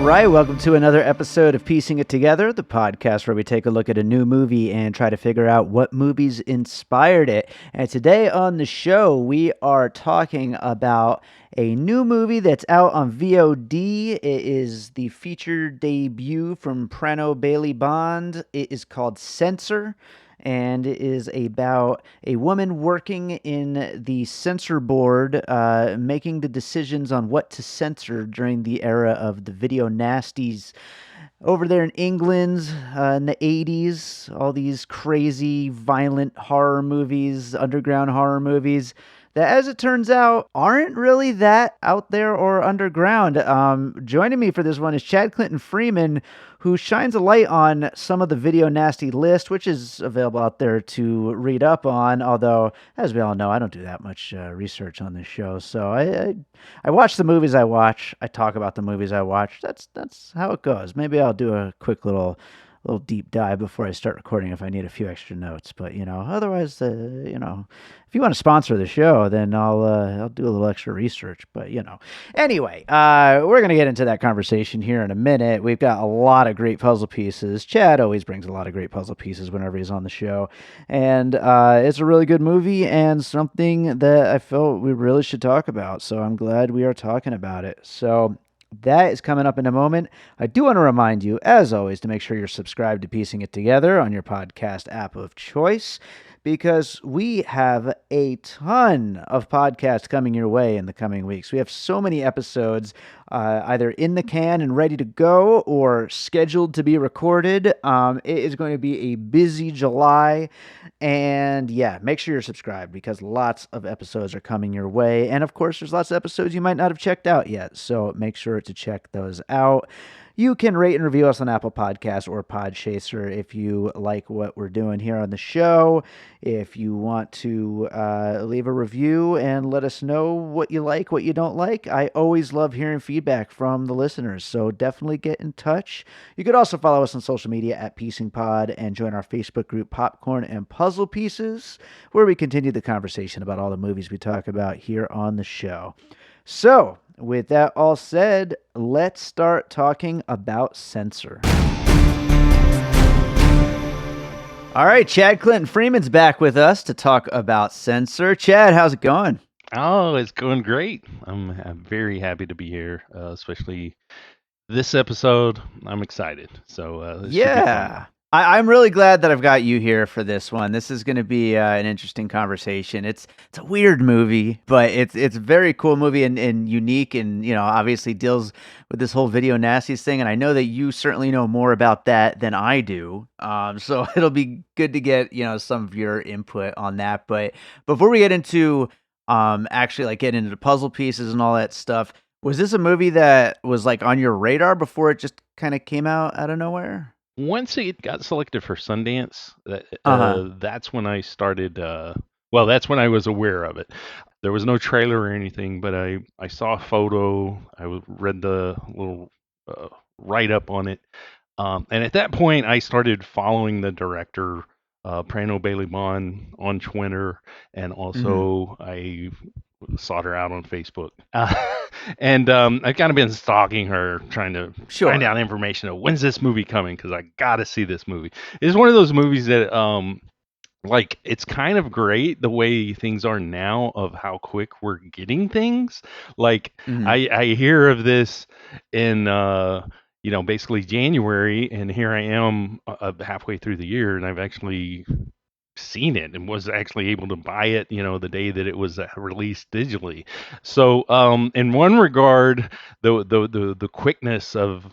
right, welcome to another episode of Piecing It Together, the podcast where we take a look at a new movie and try to figure out what movies inspired it. And today on the show, we are talking about a new movie that's out on VOD. It is the feature debut from Prano Bailey Bond. It is called Censor, and it is about a woman working in the censor board, making the decisions on what to censor during the era of the video nasties over there in England in the 80s. All these crazy, violent horror movies, underground horror movies, that, as it turns out, aren't really that out there or underground. Joining me for this one is Clinton Freeman, who shines a light on some of the video nasty list, which is available out there to read up on. Although, as we all know, I don't do that much research on this show, so I watch the movies I watch. I talk about the movies I watch. That's how it goes. Maybe I'll do a quick little deep dive before I start recording if I need a few extra notes. But otherwise, if you want to sponsor the show, then I'll do a little extra research. But anyway, we're gonna get into that conversation here in a minute. We've got a lot of great puzzle pieces. Chad always brings a lot of great puzzle pieces whenever he's on the show, and it's a really good movie and something that I felt we really should talk about. So I'm glad we are talking about it. So that is coming up in a moment. I do want to remind you, as always, to make sure you're subscribed to Piecing It Together on your podcast app of choice, because we have a ton of podcasts coming your way in the coming weeks. We have so many episodes either in the can and ready to go or scheduled to be recorded. It is going to be a busy July. And yeah, make sure you're subscribed because lots of episodes are coming your way. And of course, there's lots of episodes you might not have checked out yet. So make sure to check those out. You can rate and review us on Apple Podcasts or Podchaser if you like what we're doing here on the show. If you want to leave a review and let us know what you like, what you don't like. I always love hearing feedback from the listeners, so definitely get in touch. You could also follow us on social media at Piecing Pod and join our Facebook group Popcorn and Puzzle Pieces, where we continue the conversation about all the movies we talk about here on the show. So, with that all said, let's start talking about Censor. All right, Clinton Freeman's back with us to talk about Censor. Chad, how's it going? Oh, it's going great. I'm very happy to be here, especially this episode. I'm excited. So this should be fun. I'm really glad that I've got you here for this one. This is going to be an interesting conversation. It's a weird movie, but it's a very cool movie and unique, and obviously deals with this whole video nasties thing. And I know that you certainly know more about that than I do. So it'll be good to get some of your input on that. But before we get into actually get into the puzzle pieces and all that stuff, was this a movie that was on your radar before it just kind of came out of nowhere? Once it got selected for Sundance, that's when I started. That's when I was aware of it. There was no trailer or anything, but I saw a photo. I read the little write-up on it. And at that point, I started following the director, Prano Bailey Bond, on Twitter, and also I sought her out on Facebook. And I've kind of been stalking her, trying to find out information of when's this movie coming, because I got to see this movie. It's one of those movies that, it's kind of great the way things are now of how quick we're getting things. I hear of this in, basically January, and here I am halfway through the year, and I've actually seen it and was actually able to buy it, the day that it was released digitally. So, in one regard, the quickness of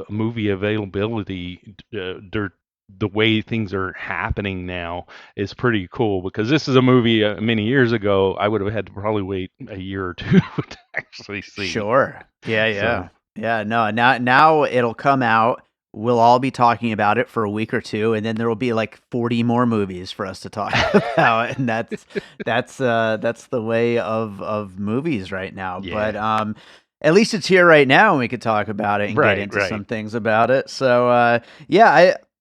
movie availability, the way things are happening now is pretty cool, because this is a movie many years ago I would have had to probably wait a year or two to actually see. Sure. Yeah. No, now it'll come out. We'll all be talking about it for a week or two, and then there will be 40 more movies for us to talk about, and that's the way of movies right now. Yeah. But at least it's here right now, and we could talk about it and get into some things about it. So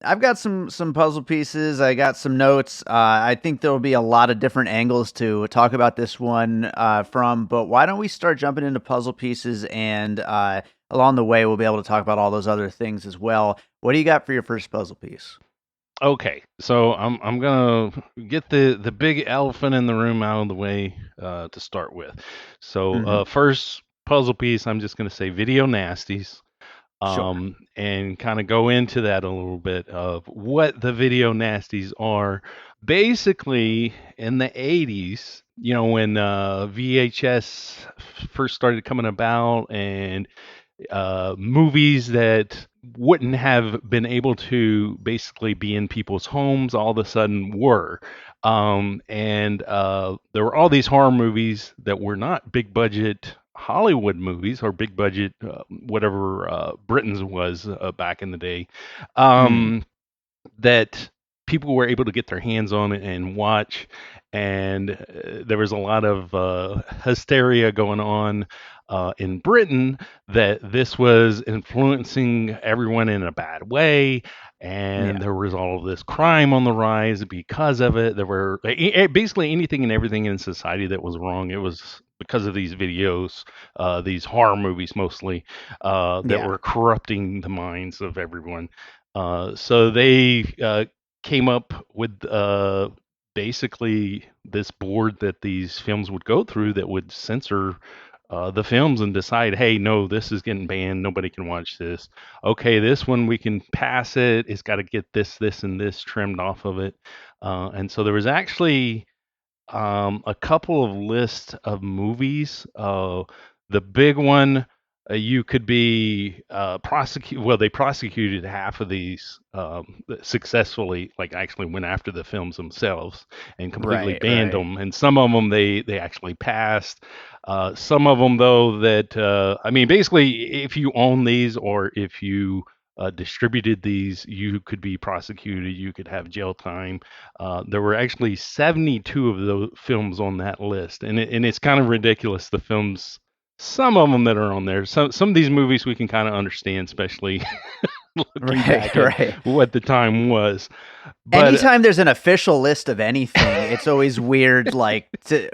I've got some puzzle pieces. I got some notes. I think there will be a lot of different angles to talk about this one from. But why don't we start jumping into puzzle pieces, and along the way we'll be able to talk about all those other things as well. What do you got for your first puzzle piece? Okay, so I'm gonna get the big elephant in the room out of the way to start with. So Hmm. first puzzle piece, I'm just gonna say video nasties, Sure. and kind of go into that a little bit of what the video nasties are. Basically, in the 80s, when VHS first started coming about, and movies that wouldn't have been able to basically be in people's homes all of a sudden were. And there were all these horror movies that were not big budget Hollywood movies or big budget, whatever Britain's was back in the day. Mm. Um, that people were able to get their hands on it and watch. And there was a lot of hysteria going on in Britain that this was influencing everyone in a bad way. And Yeah. there was all of this crime on the rise because of it. There were basically anything and everything in society that was wrong. It was because of these videos, these horror movies mostly, that Yeah. were corrupting the minds of everyone. So they came up with basically this board that these films would go through that would censor the films and decide, hey, no, this is getting banned. Nobody can watch this. Okay, this one we can pass it. It's got to get this, this, and this trimmed off of it. And so there was actually a couple of lists of movies. The big one, you could be prosecuted. Well, they prosecuted half of these successfully. Like actually went after the films themselves and completely Right. banned Right. them. And some of them they actually passed. Some of them though that I mean, basically, if you own these or if you distributed these, you could be prosecuted. You could have jail time. There were actually 72 of those films on that list, and it's kind of ridiculous. The films, some of them that are on there, some of these movies we can kind of understand, especially looking Right. back at Right. what the time was. But Anytime there's an official list of anything, it's always weird, like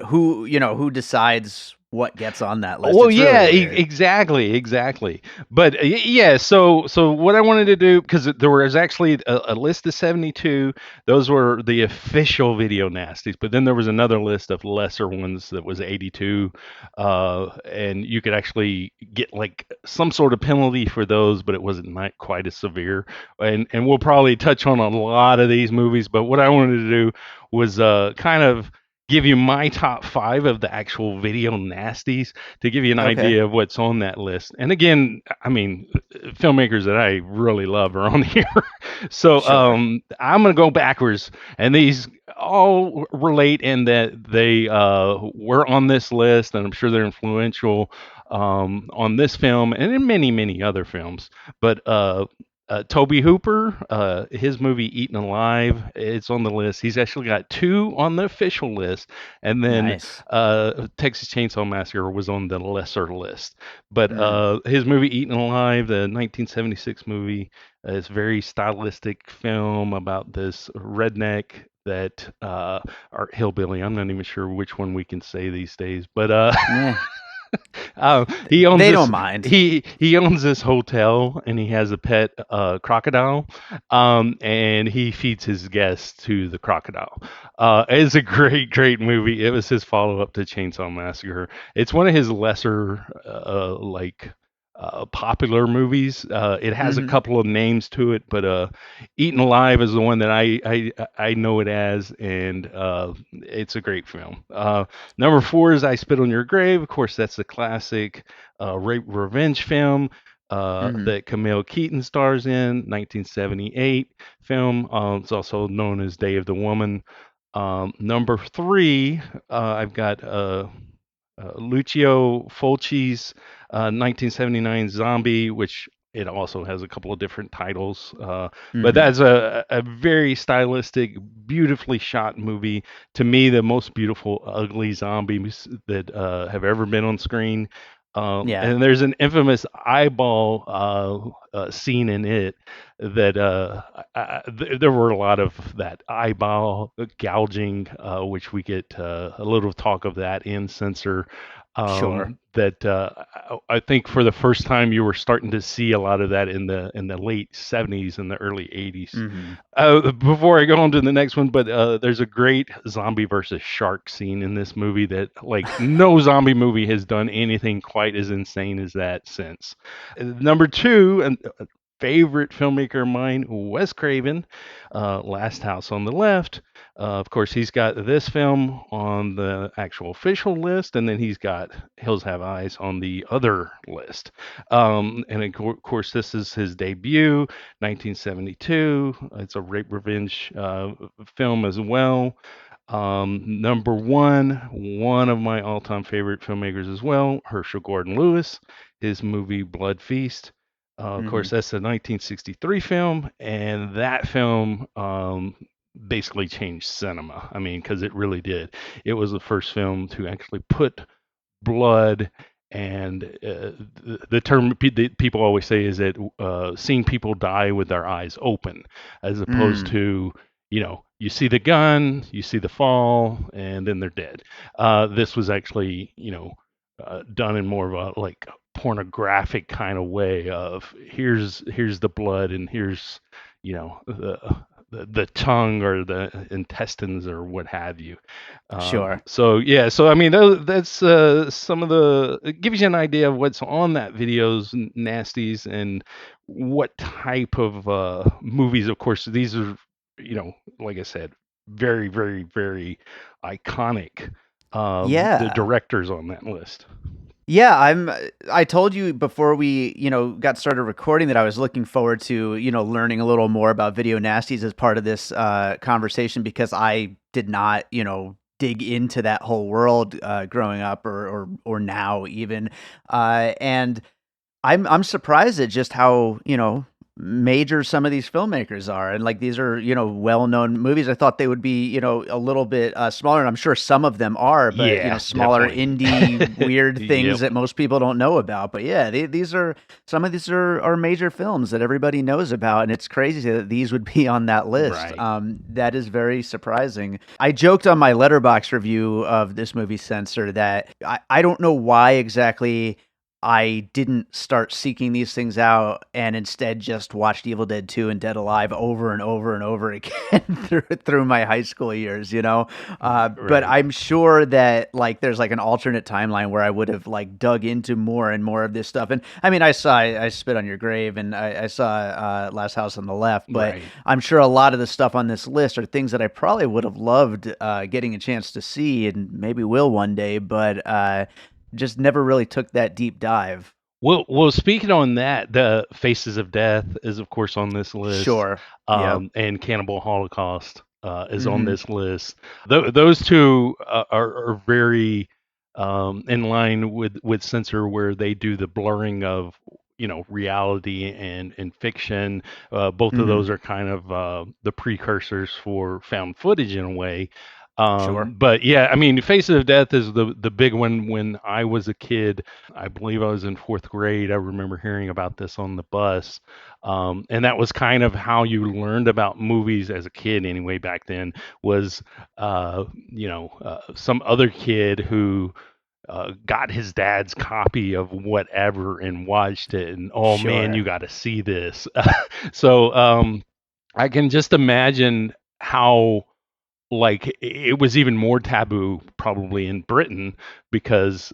who decides what gets on that list. well, It's really yeah, weird. exactly. But yeah, so what I wanted to do, because there was actually a list of 72. Those were the official video nasties. But then there was another list of lesser ones that was 82, and you could actually get like some sort of penalty for those, but it wasn't not quite as severe. And we'll probably touch on a lot of these movies. But what I wanted to do was kind of give you my top five of the actual video nasties to give you an Okay. idea of what's on that list. And again, I mean, filmmakers that I really love are on here. So Sure. I'm going to go backwards. And these all relate in that they were on this list, and I'm sure they're influential on this film and in many, many other films. But Toby Hooper, his movie Eaten Alive, it's on the list. He's actually got two on the official list, and then Nice. Texas Chainsaw Massacre was on the lesser list. But Mm. his movie Eaten Alive, the 1976 movie, is a very stylistic film about this redneck that are hillbilly. I'm not even sure which one we can say these days, but Yeah. he owns They don't this. mind. He owns this hotel, and he has a pet crocodile, and he feeds his guests to the crocodile. It's a great movie. It was his follow up to Chainsaw Massacre. It's one of his lesser popular movies. It has a Hmm. couple of names to it, but Eaten Alive is the one that I know it as, and it's a great film. Number four is I Spit on Your Grave. Of course, that's the classic rape revenge film Hmm. that Camille Keaton stars in, 1978 film. It's also known as Day of the Woman. Number three, I've got Lucio Fulci's 1979 Zombie, which it also has a couple of different titles. But Hmm. that's a very stylistic, beautifully shot movie. To me, the most beautiful, ugly zombies that have ever been on screen. Yeah, And there's an infamous eyeball scene in it that there were a lot of that eyeball gouging, which we get a little talk of that in Censor. sure. That I think for the first time you were starting to see a lot of that in the late 70s and the early 80s. Hmm. Before I go on to the next one, but there's a great zombie versus shark scene in this movie that like no zombie movie has done anything quite as insane as that since. Number two, and favorite filmmaker of mine, Wes Craven, Last House on the Left. Of course, he's got this film on the actual official list, and then he's got Hills Have Eyes on the other list. And of course, this is his debut, 1972. It's a rape revenge film as well. Number one of my all-time favorite filmmakers as well, Herschel Gordon Lewis, his movie Blood Feast. Of Hmm. course, that's a 1963 film, and that film basically changed cinema. I mean, because it really did. It was the first film to actually put blood and the term that people always say is that seeing people die with their eyes open, as opposed Mm, to, you see the gun, you see the fall, and then they're dead. This was actually, done in more of a like pornographic kind of way of here's the blood and here's the tongue or the intestines or what have you. sure. So yeah, so I mean that's some of the it gives you an idea of what's on that video's nasties and what type of movies. Of course, these are like I said, very very very iconic. The Yeah. directors on that list. Yeah, I told you before we, got started recording that I was looking forward to, learning a little more about Video Nasties as part of this conversation because I did not, dig into that whole world growing up or now even. And I'm surprised at just how, major some of these filmmakers are. And like these are, well-known movies. I thought they would be, a little bit smaller, and I'm sure some of them are, but Yeah, smaller definitely. indie weird things Yep. that most people don't know about. But yeah, these are some of these are major films that everybody knows about, and it's crazy that these would be on that list. Right. That is very surprising. I joked on my Letterbox review of this movie Censor that I don't know why exactly I didn't start seeking these things out and instead just watched Evil Dead 2 and Dead Alive over and over and over again through my high school years, but Right. I'm sure that like there's like an alternate timeline where I would have like dug into more and more of this stuff. And I mean, I spit on your grave and I saw Last House on the Left, but Right. I'm sure a lot of the stuff on this list are things that I probably would have loved getting a chance to see and maybe will one day, but just never really took that deep dive. Well, speaking on that, the Faces of Death is of course on this list, Sure. Yep. and Cannibal Holocaust is on Mhm. this list. Those two are very in line with Censor, where they do the blurring of reality and fiction. Both of Mhm. those are kind of the precursors for found footage in a way. Sure. But yeah, I mean, Faces of Death is the big one. When I was a kid, I believe I was in fourth grade. I remember hearing about this on the bus. And that was kind of how you learned about movies as a kid, anyway, back then, was, some other kid who got his dad's copy of whatever and watched it. And oh man, you Sure. got to see this. So I can just imagine how like it was even more taboo probably in Britain because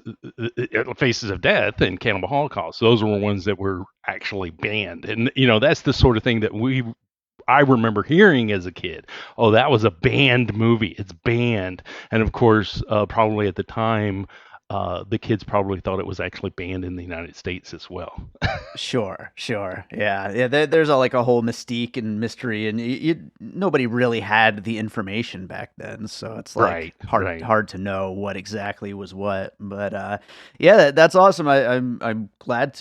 Faces of Death and Cannibal Holocaust, those were ones that were actually banned. And that's the sort of thing that I remember hearing as a kid. Oh, that was a banned movie. It's banned. And of course, probably at the time, the kids probably thought it was actually banned in the United States as well. Sure. Sure. Yeah. Yeah. There's like a whole mystique and mystery, and nobody really had the information back then, so it's like Right, hard right. hard to know what exactly was what. But yeah, that's awesome. I'm glad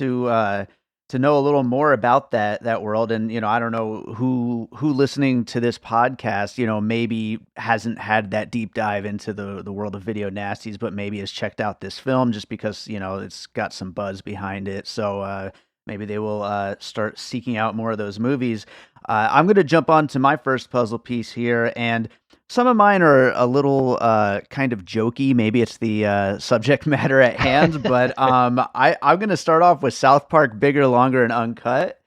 to know a little more about that world. And I don't know who listening to this podcast, maybe hasn't had that deep dive into the world of video nasties, but maybe has checked out this film just because it's got some buzz behind it. So maybe they will start seeking out more of those movies. I'm going to jump on to my first puzzle piece here, and some of mine are a little kind of jokey. Maybe it's the subject matter at hand, but I'm going to start off with South Park Bigger, Longer, and Uncut.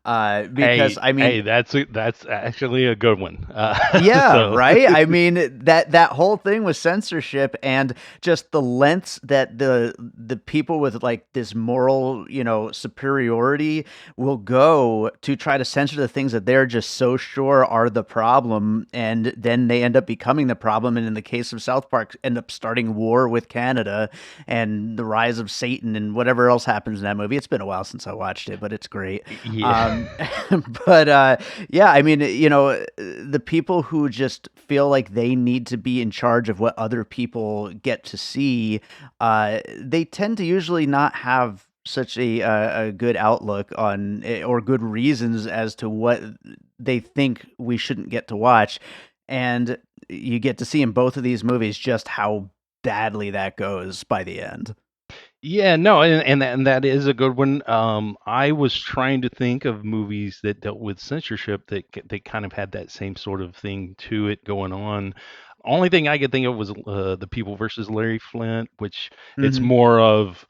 Because Hey, I mean, hey, that's actually a good one. yeah, So right. I mean that whole thing with censorship and just the lengths that the people with like this moral, superiority will go to try to censor the things that they're just so sure are the problem, and then they end up becoming the problem. And in the case of South Park, end up starting war with Canada and the rise of Satan and whatever else happens in that movie. It's been a while since I watched it, but it's great. yeah. But yeah, I mean, the people who just feel like they need to be in charge of what other people get to see, they tend to usually not have such a good outlook on or good reasons as to what they think we shouldn't get to watch. And you get to see in both of these movies just how badly that goes by the end. Yeah, no, and that is a good one. I was trying to think of movies that dealt with censorship they kind of had that same sort of thing to it going on. Only thing I could think of was The People versus Larry Flint, which it's Hmm. more of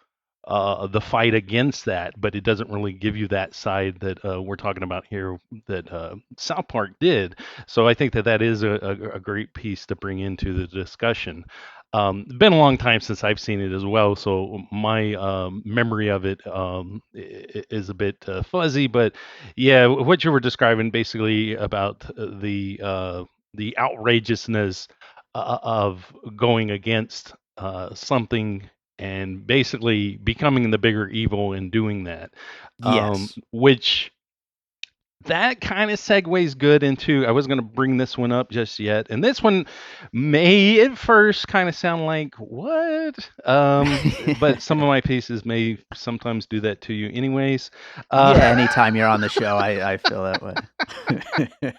the fight against that, but it doesn't really give you that side that we're talking about here that South Park did. So I think that that is a great piece to bring into the discussion. It's been a long time since I've seen it as well, so my memory of it is a bit fuzzy. But yeah, what you were describing basically about the outrageousness of going against something and basically becoming the bigger evil in doing that, Yes. which that kind of segues good into I was going to bring this one up just yet, and this one may at first kind of sound like what, but some of my pieces may sometimes do that to you anyways. Yeah, uh anytime you're on the show, I feel that way.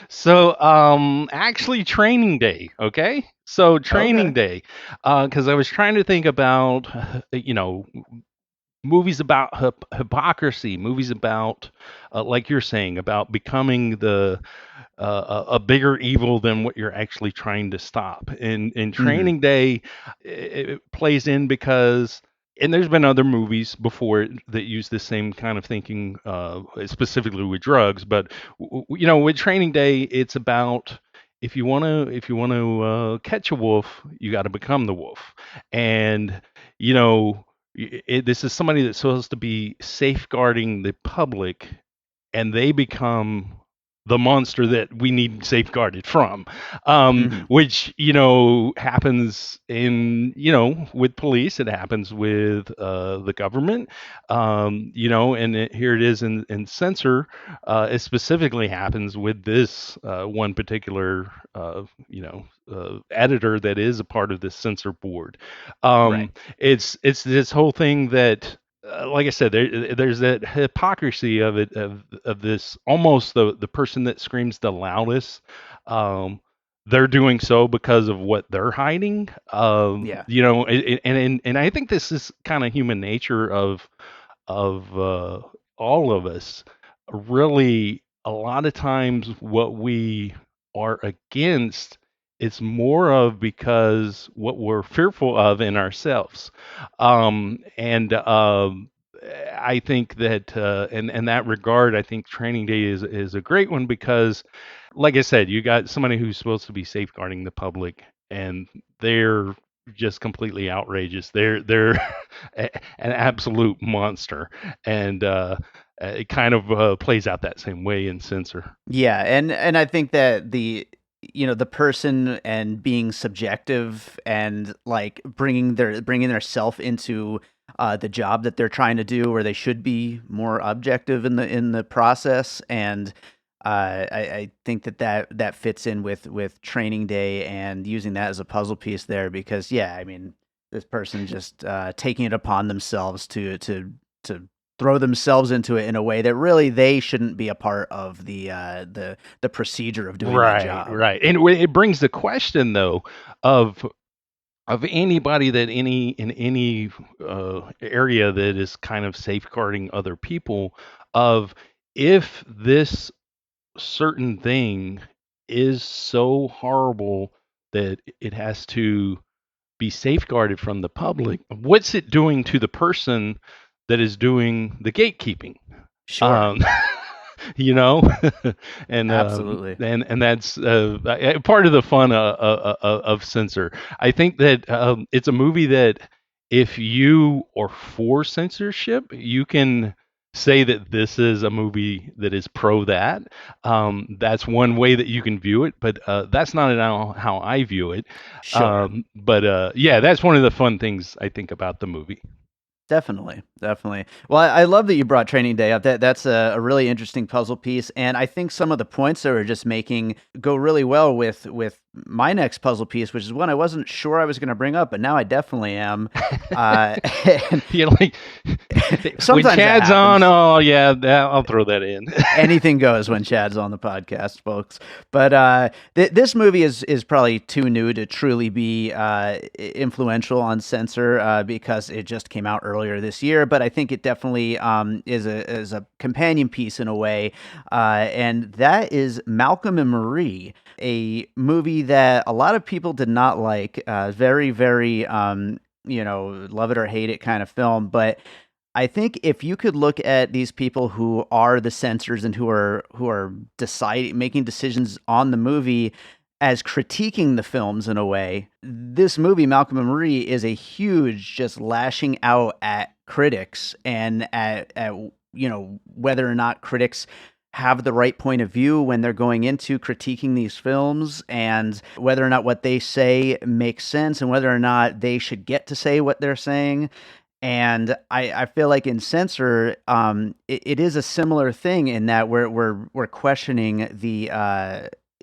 so actually Training Day, okay, so Training Okay. Day, because I was trying to think about movies about hypocrisy, movies about, like you're saying, about becoming a bigger evil than what you're actually trying to stop. In Mhm. Training Day, it plays in because, and there's been other movies before it that use the same kind of thinking, specifically with drugs. But with Training Day, it's about if you want to catch a wolf, you got to become the wolf, and you know this is somebody that's supposed to be safeguarding the public, and they become the monster that we need safeguarded from, Mhm. which happens in with police, it happens with the government, and here it is in Censor. It specifically happens with this one particular editor that is a part of this censor board. Right. um, it's this whole thing that, like I said, there's that hypocrisy of it, of this, almost the person that screams the loudest. Um, they're doing so because of what they're hiding. Yeah. And I think this is kind of human nature of all of us. Really, a lot of times, what we are against, it's more of because what we're fearful of in ourselves. And I think that, in that regard, I think Training Day is a great one because, like I said, you got somebody who's supposed to be safeguarding the public, and they're just completely outrageous. They're an absolute monster, and it kind of plays out that same way in Censor. Yeah, and I think that the person and being subjective and like bringing their self into the job that they're trying to do, where they should be more objective in the process. And I think that fits in with Training Day and using that as a puzzle piece there, because yeah, I mean, this person just taking it upon themselves to throw themselves into it in a way that really they shouldn't be a part of the procedure of doing that Right, job. right. And it brings the question though of anybody that in any area that is kind of safeguarding other people, of if this certain thing is so horrible that it has to be safeguarded from the public, what's it doing to the person that is doing the gatekeeping? Sure, Um, you know, absolutely. and that's part of the fun of Censor. I think that it's a movie that if you are for censorship, you can say that this is a movie that is pro that. That's one way that you can view it, but that's not how I view it. Sure. But yeah, that's one of the fun things I think about the movie. Definitely, definitely. Well, I love that you brought Training Day up. That's a really interesting puzzle piece, and I think some of the points that we're just making go really well with my next puzzle piece, which is one I wasn't sure I was going to bring up, but now I definitely am. Uh, and You know, like when sometimes it Chad's on, happens. oh yeah, I'll throw that in. Anything goes when Chad's on the podcast, folks. But this movie is probably too new to truly be influential on Censor because it just came out earlier this year. But I think it definitely is a companion piece in a way, and that is Malcolm and Marie, a movie that a lot of people did not like. Very, very love it or hate it kind of film, but I think if you could look at these people who are the censors and who are deciding making decisions on the movie as critiquing the films in a way, this movie Malcolm and Marie is a huge just lashing out at critics and at whether or not critics have the right point of view when they're going into critiquing these films, and whether or not what they say makes sense and whether or not they should get to say what they're saying. And I feel like in Censor, it is a similar thing in that we're questioning the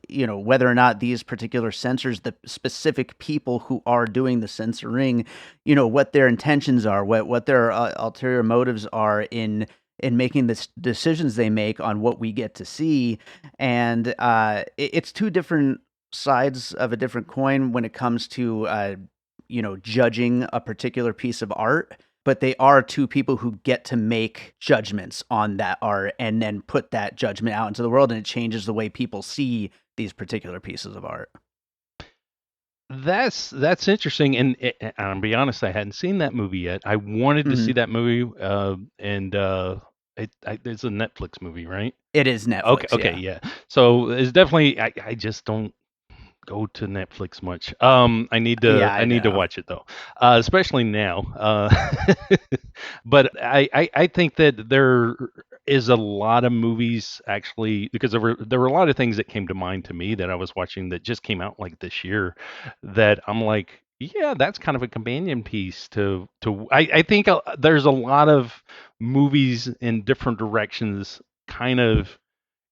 whether or not these particular censors, the specific people who are doing the censoring, what their intentions are, what their ulterior motives are in making the decisions they make on what we get to see. And it's two different sides of a different coin when it comes to judging a particular piece of art, but they are two people who get to make judgments on that art and then put that judgment out into the world, and it changes the way people see these particular pieces of art. That's interesting, and I'll be honest, I hadn't seen that movie yet. I wanted to see Mhm. that movie, and it's a Netflix movie, right? It is Okay, Netflix, okay, yeah. yeah. So it's definitely I just don't go to Netflix much. Yeah, I I need to know. watch it though, especially now. But I think that there is a lot of movies actually, because there were a lot of things that came to mind to me that I was watching that just came out like this year, that I'm like, yeah, that's kind of a companion piece to. I think there's a lot of movies in different directions, kind of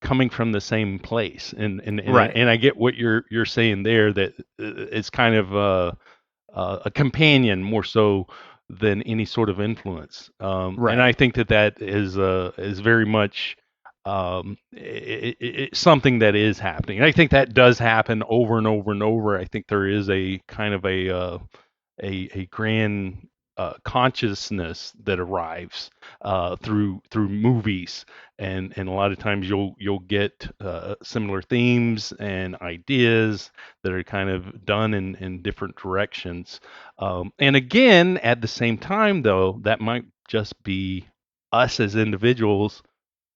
coming from the same place, Right. and I get what you're saying there, that it's kind of a companion more so than any sort of influence, and I Right. think that that is very much something that is happening, and I think that does happen over and over and over. I think there is a kind of a grand consciousness that arrives through movies, and a lot of times you'll get similar themes and ideas that are kind of done in different directions. And again, at the same time, though, that might just be us as individuals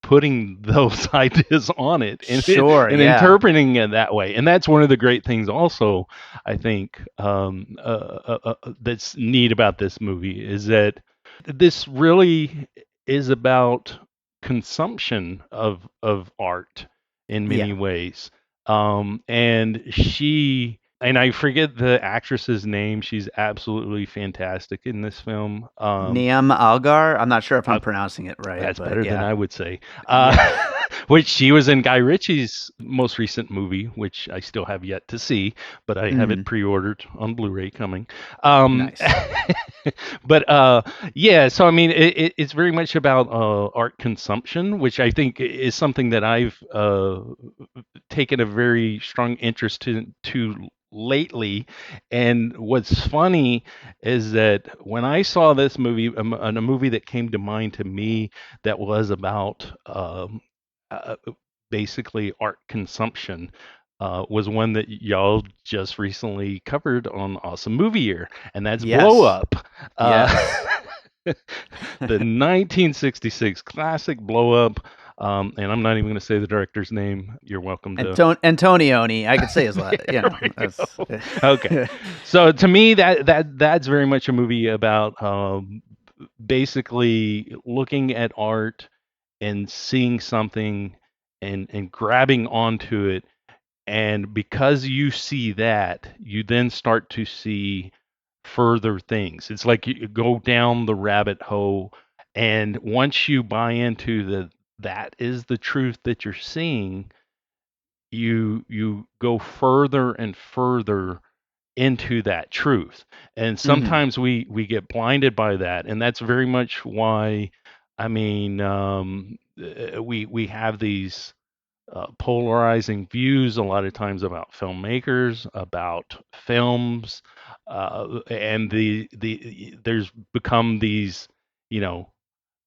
putting those ideas on it, Sure, and yeah. interpreting it that way. And that's one of the great things also, I think, that's neat about this movie, is that this really is about consumption of art in many Yeah. ways. And and I forget the actress's name. She's absolutely fantastic in this film. Niamh Algar. I'm not sure if I'm Uh, pronouncing it right, that's but better than yeah. I would say. Uh, Yeah. which she was in Guy Ritchie's most recent movie, which I still have yet to see, but I have it Mm, pre-ordered on Blu-ray coming. Um, nice. but yeah, so I mean, it's very much about art consumption, which I think is something that I've taken a very strong interest to lately. And what's funny is that when I saw this movie, a movie that came to mind to me that was about uh, basically art consumption. Was one that y'all just recently covered on Awesome Movie Year, and that's Blow Yes. Up. Uh, Yes. the 1966 classic Blow Up. And I'm not even going to say the director's name. You're welcome to. Antonioni, I could say his last, There we that's go. Okay, so to me, that's very much a movie about basically looking at art and seeing something and grabbing onto it, and because you see that, you then start to see further things. It's like you go down the rabbit hole, and once you buy into that is the truth that you're seeing, you go further and further into that truth. And Mhm. sometimes we get blinded by that, and that's very much why, I mean, we have these polarizing views a lot of times about filmmakers, about films, and there's become these, you know,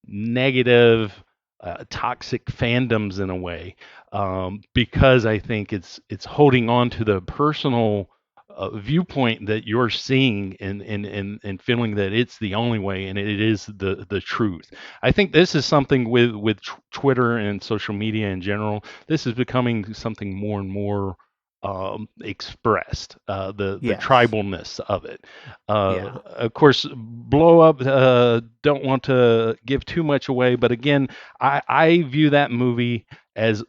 negative, toxic fandoms in a way, because I think it's holding on to the personal viewpoint that you're seeing, and feeling that it's the only way and it is the truth. I think this is something with Twitter and social media in general. This is becoming something more and more expressed, the Yes. tribalness of it. Yeah. Of course, Blow Up. Don't want to give too much away, but again, I view that movie as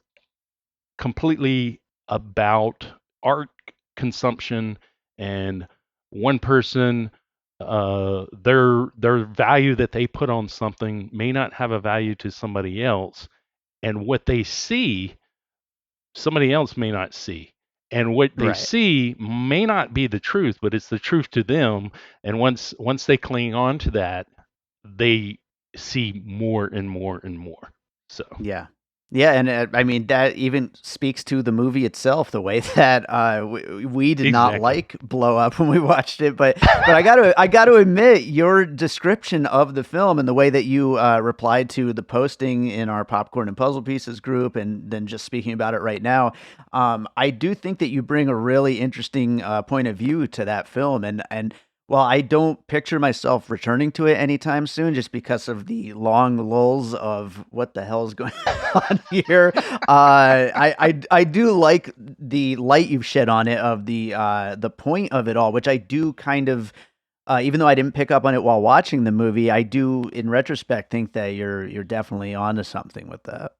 completely about art consumption, and one person, their value that they put on something may not have a value to somebody else, and what they see somebody else may not see. And what they Right. see may not be the truth, but it's the truth to them. And once they cling on to that, they see more and more and more. So Yeah. Yeah, and, I mean, that even speaks to the movie itself, the way that, we did not exactly. like Blow Up when we watched it, but I gotta admit, your description of the film and the way that you, replied to the posting in our Popcorn and Puzzle Pieces group, and then just speaking about it right now, I do think that you bring a really interesting, point of view to that film, and well, I don't picture myself returning to it anytime soon just because of the long lulls of what the hell is going on here. I do like the light you've shed on it of the point of it all, which I do kind of even though I didn't pick up on it while watching the movie, I do in retrospect think that you're definitely onto something with that.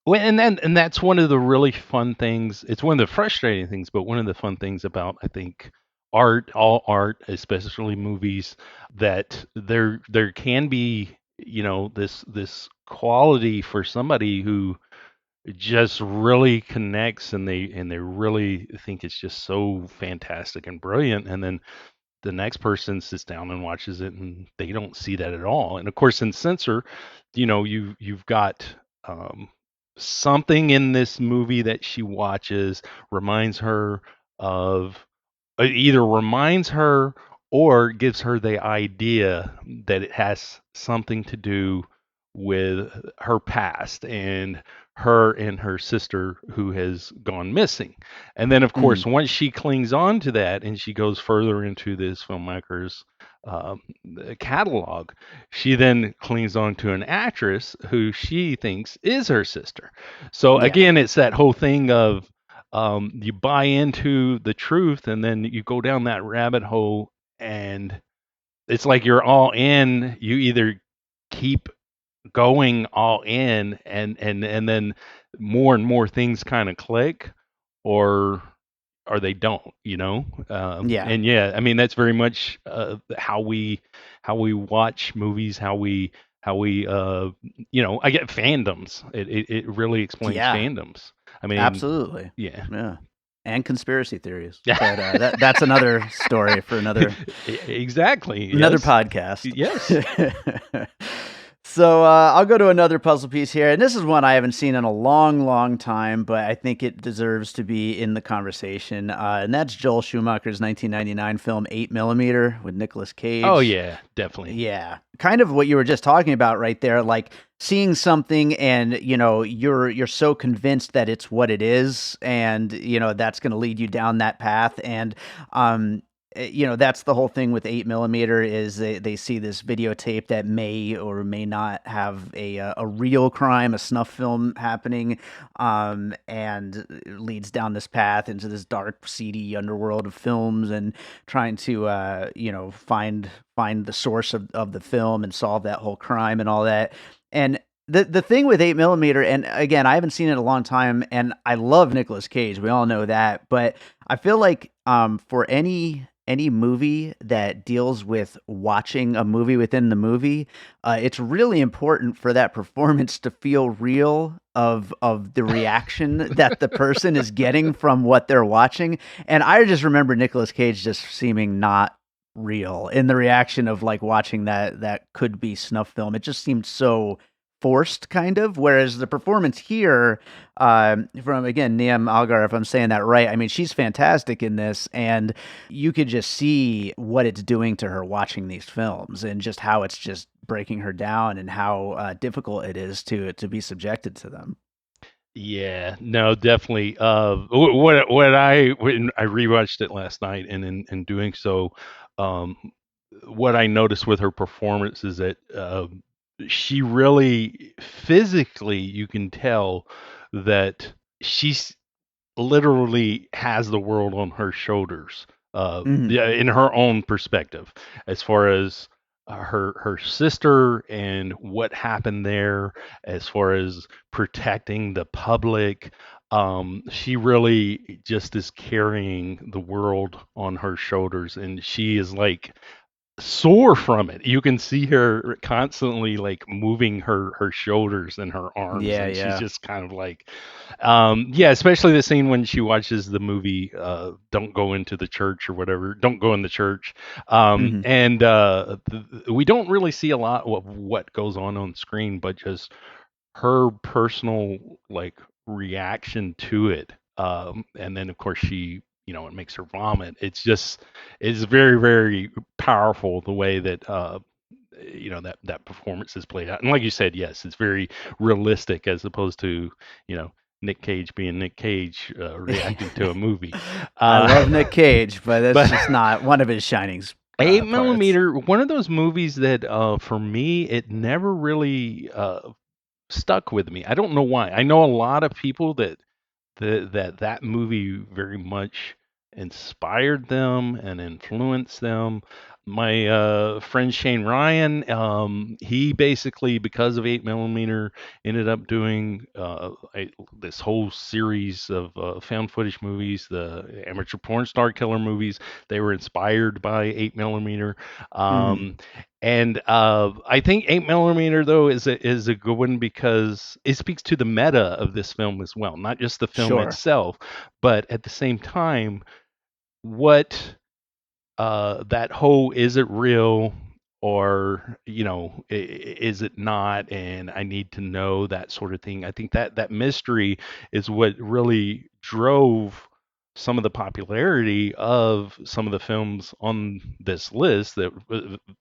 Well, and that's one of the really fun things. It's one of the frustrating things, but one of the fun things about, I think, art, all art, especially movies, that there can be, this quality for somebody who just really connects, and they really think it's just so fantastic and brilliant, and then the next person sits down and watches it and they don't see that at all. And of course, in Censor, you've got um, something in this movie that she watches reminds her of, either reminds her or gives her the idea that it has something to do with her past, and her sister who has gone missing. And then, of Mm, course, once she clings on to that and she goes further into this filmmaker's um, catalog, she then clings on to an actress who she thinks is her sister. So yeah. again, it's that whole thing of, you buy into the truth, and then you go down that rabbit hole, and it's like you're all in. You either keep going all in, and then more and more things kind of click, or they don't, Yeah. and yeah, I mean, that's very much how we watch movies, how we how we I get fandoms. It really explains Yeah, fandoms. I mean, absolutely. yeah. Yeah. And conspiracy theories. But that's another story for Exactly. another Yes. podcast. Yes. So I'll go to another puzzle piece here, and this is one I haven't seen in a long, long time, but I think it deserves to be in the conversation. And that's Joel Schumacher's 1999 film 8 with Nicolas Oh Cage. yeah, definitely. Yeah, kind of what you were just talking about right there, like seeing something and you're so convinced that it's what it is, and that's going to lead you down that path. And um that's the whole thing with 8 is they see this videotape that may or may not have a real crime, a snuff film happening, and it leads down this path into this dark, seedy underworld of films, and trying to find the source of the film and solve that whole crime and all that. And the thing with 8 and again, I haven't seen it in a long time, and I love Nicolas Cage. We all know that, but I feel like for any movie that deals with watching a movie within the movie, it's really important for that performance to feel real of the reaction that the person is getting from what they're watching. And I just remember Nicolas Cage just seeming not real in the reaction of like watching that could be snuff film. It just seemed so forced, kind of. Whereas the performance here, from again Niamh Algar, if I'm saying that right, I mean she's fantastic in this, and you could just see what it's doing to her watching these films, and just how it's just breaking her down, and how difficult it is to be subjected to them. Yeah, no, definitely. When I rewatched it last night, and in doing so, um, what I noticed with her performance is that she really physically, you can tell that she's literally has the world on her shoulders. Hmm. Yeah, in her own perspective, as far as her sister and what happened there, as far as protecting the public. She really just is carrying the world on her shoulders, and she is like sore from it. You can see her constantly like moving her shoulders and her arms, Yeah, and she's yeah. just kind of like, yeah, especially the scene when she watches the movie Don't Go Into the Church or whatever, Don't Go in the Church. Hmm. And we don't really see a lot of what goes on screen, but just her personal like reaction to it. And then of course she, it makes her vomit. It's very, very powerful the way that that performance is played out. And like you said, yes, it's very realistic as opposed to, you know, Nick Cage being Nick Cage reacting to a movie. I love Uh, Nick Cage, but that's but just not one of his shining eight parts. millimeter, one of those movies that for me it never really stuck with me. I don't know why. I know a lot of people that movie very much inspired them and influenced them. My friend Shane Ryan, he basically, because of 8 millimeter, ended up doing this whole series of found footage movies, the amateur porn star killer movies. They were inspired by 8 millimeter. Hmm. Um, and I think 8 millimeter though is a good one because it speaks to the meta of this film as well, not just the film Sure. itself, but at the same time, what that whole is it real or is it not, and I need to know that sort of thing. I think that mystery is what really drove some of the popularity of some of the films on this list that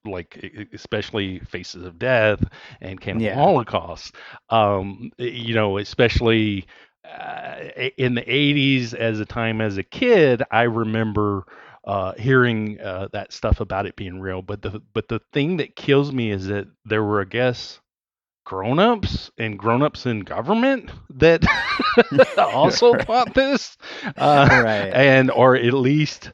like especially Faces of Death and Cannibal Yeah. Holocaust, especially in the 80s. As a time as a kid, I remember hearing that stuff about it being real. But the thing that kills me is that there were, I guess, grown-ups in government that also thought this, Right. and or at least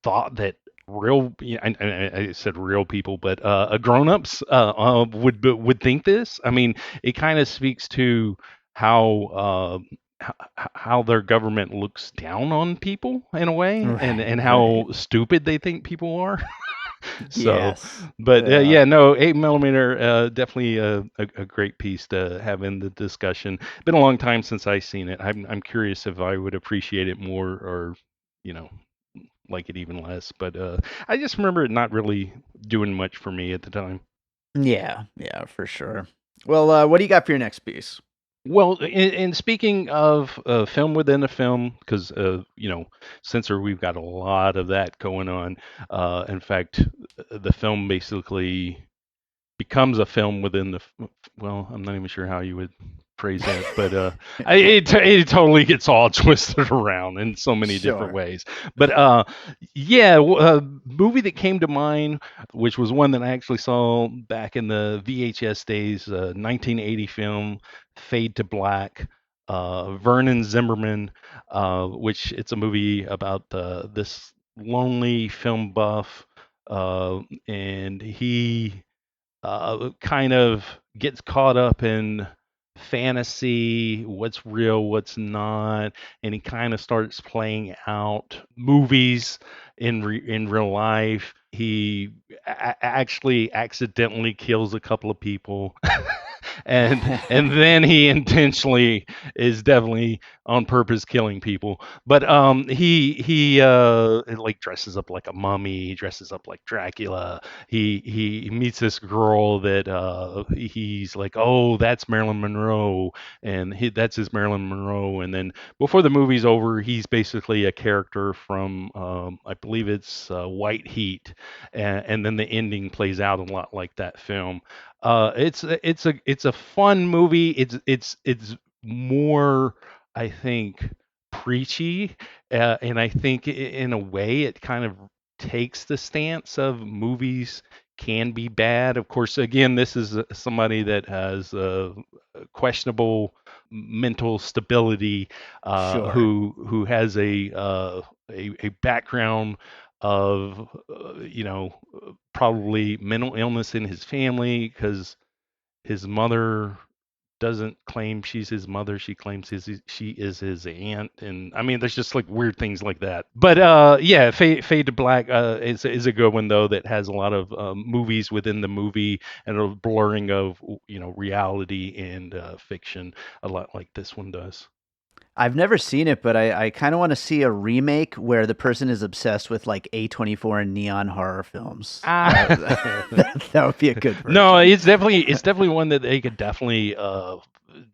thought that real. Yeah, I said real people, but grown-ups would think this. I mean, it kind of speaks to how. How their government looks down on people in a way, and Right. and Right. how stupid they think people are. So, Yes. but Yeah. yeah, no, 8 millimeter, definitely a great piece to have in the discussion. Been a long time since I seen it. I'm curious if I would appreciate it more, or you know, like it even less. But I just remember it not really doing much for me at the time. Yeah. Yeah, for sure. Well, what do you got for your next piece? Well, and speaking of film within a film, because Censor, we've got a lot of that going on. In fact, the film basically becomes a film within well, I'm not even sure how you would phrase that, but it totally gets all twisted around in so many different Sure. ways. But yeah, a movie that came to mind, which was one that I actually saw back in the VHS days, 1980 film Fade to Black. Vernon Zimmerman, which it's a movie about this lonely film buff, and he kind of gets caught up in fantasy, what's real, what's not, and he kind of starts playing out movies in real life. He actually accidentally kills a couple of people, and then he intentionally is definitely on purpose killing people. But he like dresses up like a mummy, dresses up like Dracula. He meets this girl that he's like, oh, that's Marilyn Monroe, and that's his Marilyn Monroe. And then before the movie's over, he's basically a character from I believe it's White Heat, and then the ending plays out a lot like that film. It's a fun movie. It's more, I think, preachy, and I think in a way it kind of takes the stance of movies can be bad. Of course, again, this is somebody that has questionable mental stability, Sure. who has a background of probably mental illness in his family, because his mother doesn't claim she's his mother. She claims she is his aunt, and I mean, there's just like weird things like that. But yeah, Fade to Black is a good one though, that has a lot of movies within the movie and a blurring of reality and fiction, a lot like this one does. I've never seen it, but I kind of want to see a remake where the person is obsessed with like A24 and neon horror films. That Ah. that would be a good No, version. it's definitely one that they could definitely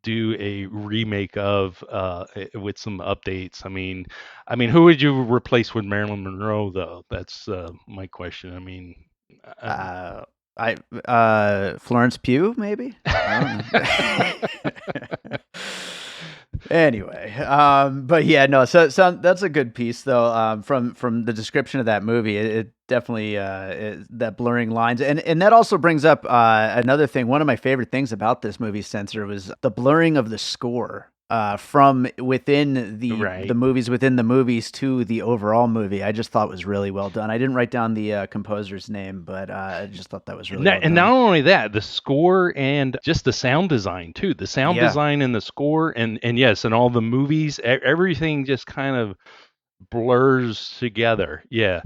do a remake of, with some updates. I mean, who would you replace with Marilyn Monroe though? That's my question. I mean, uh, Uh, I Florence Pugh, maybe? I don't know. Anyway, but yeah, no. So that's a good piece, though. From the description of that movie, it definitely that blurring lines, and that also brings up another thing. One of my favorite things about this movie, Censor, was the blurring of the score. From within the right. movies within the movies to the overall movie, I just thought was really well done. I didn't write down the composer's name, but I just thought that was And really not, well and not done. only that, the score and just the sound design too. The sound Yeah. design and the score, and yes, and all the movies, everything just kind of blurs together. Yeah.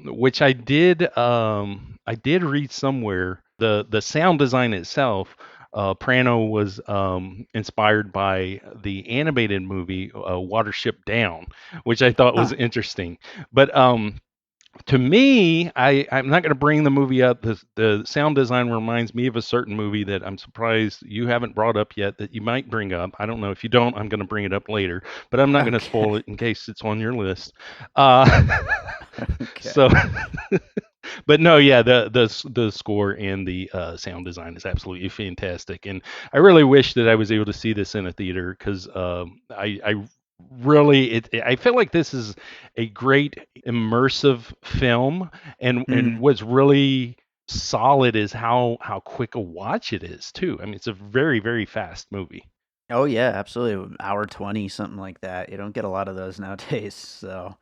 Which I did read somewhere, the sound design itself, Prano was inspired by the animated movie Watership Down, which I thought was Huh. interesting. But to me, I'm not going to bring the movie up. The sound design reminds me of a certain movie that I'm surprised you haven't brought up yet, that you might bring up. I don't know. If you don't, I'm going to bring it up later, but I'm not going to spoil Okay. it in case it's on your list. Uh, Okay. so, but no, yeah, the score and the sound design is absolutely fantastic, and I really wish that I was able to see this in a theater, because I really I feel like this is a great immersive film, and Mhm. what's really solid is how quick a watch it is too. I mean, it's a very very fast movie. Oh yeah, absolutely. Hour 20, something like that. You don't get a lot of those nowadays, so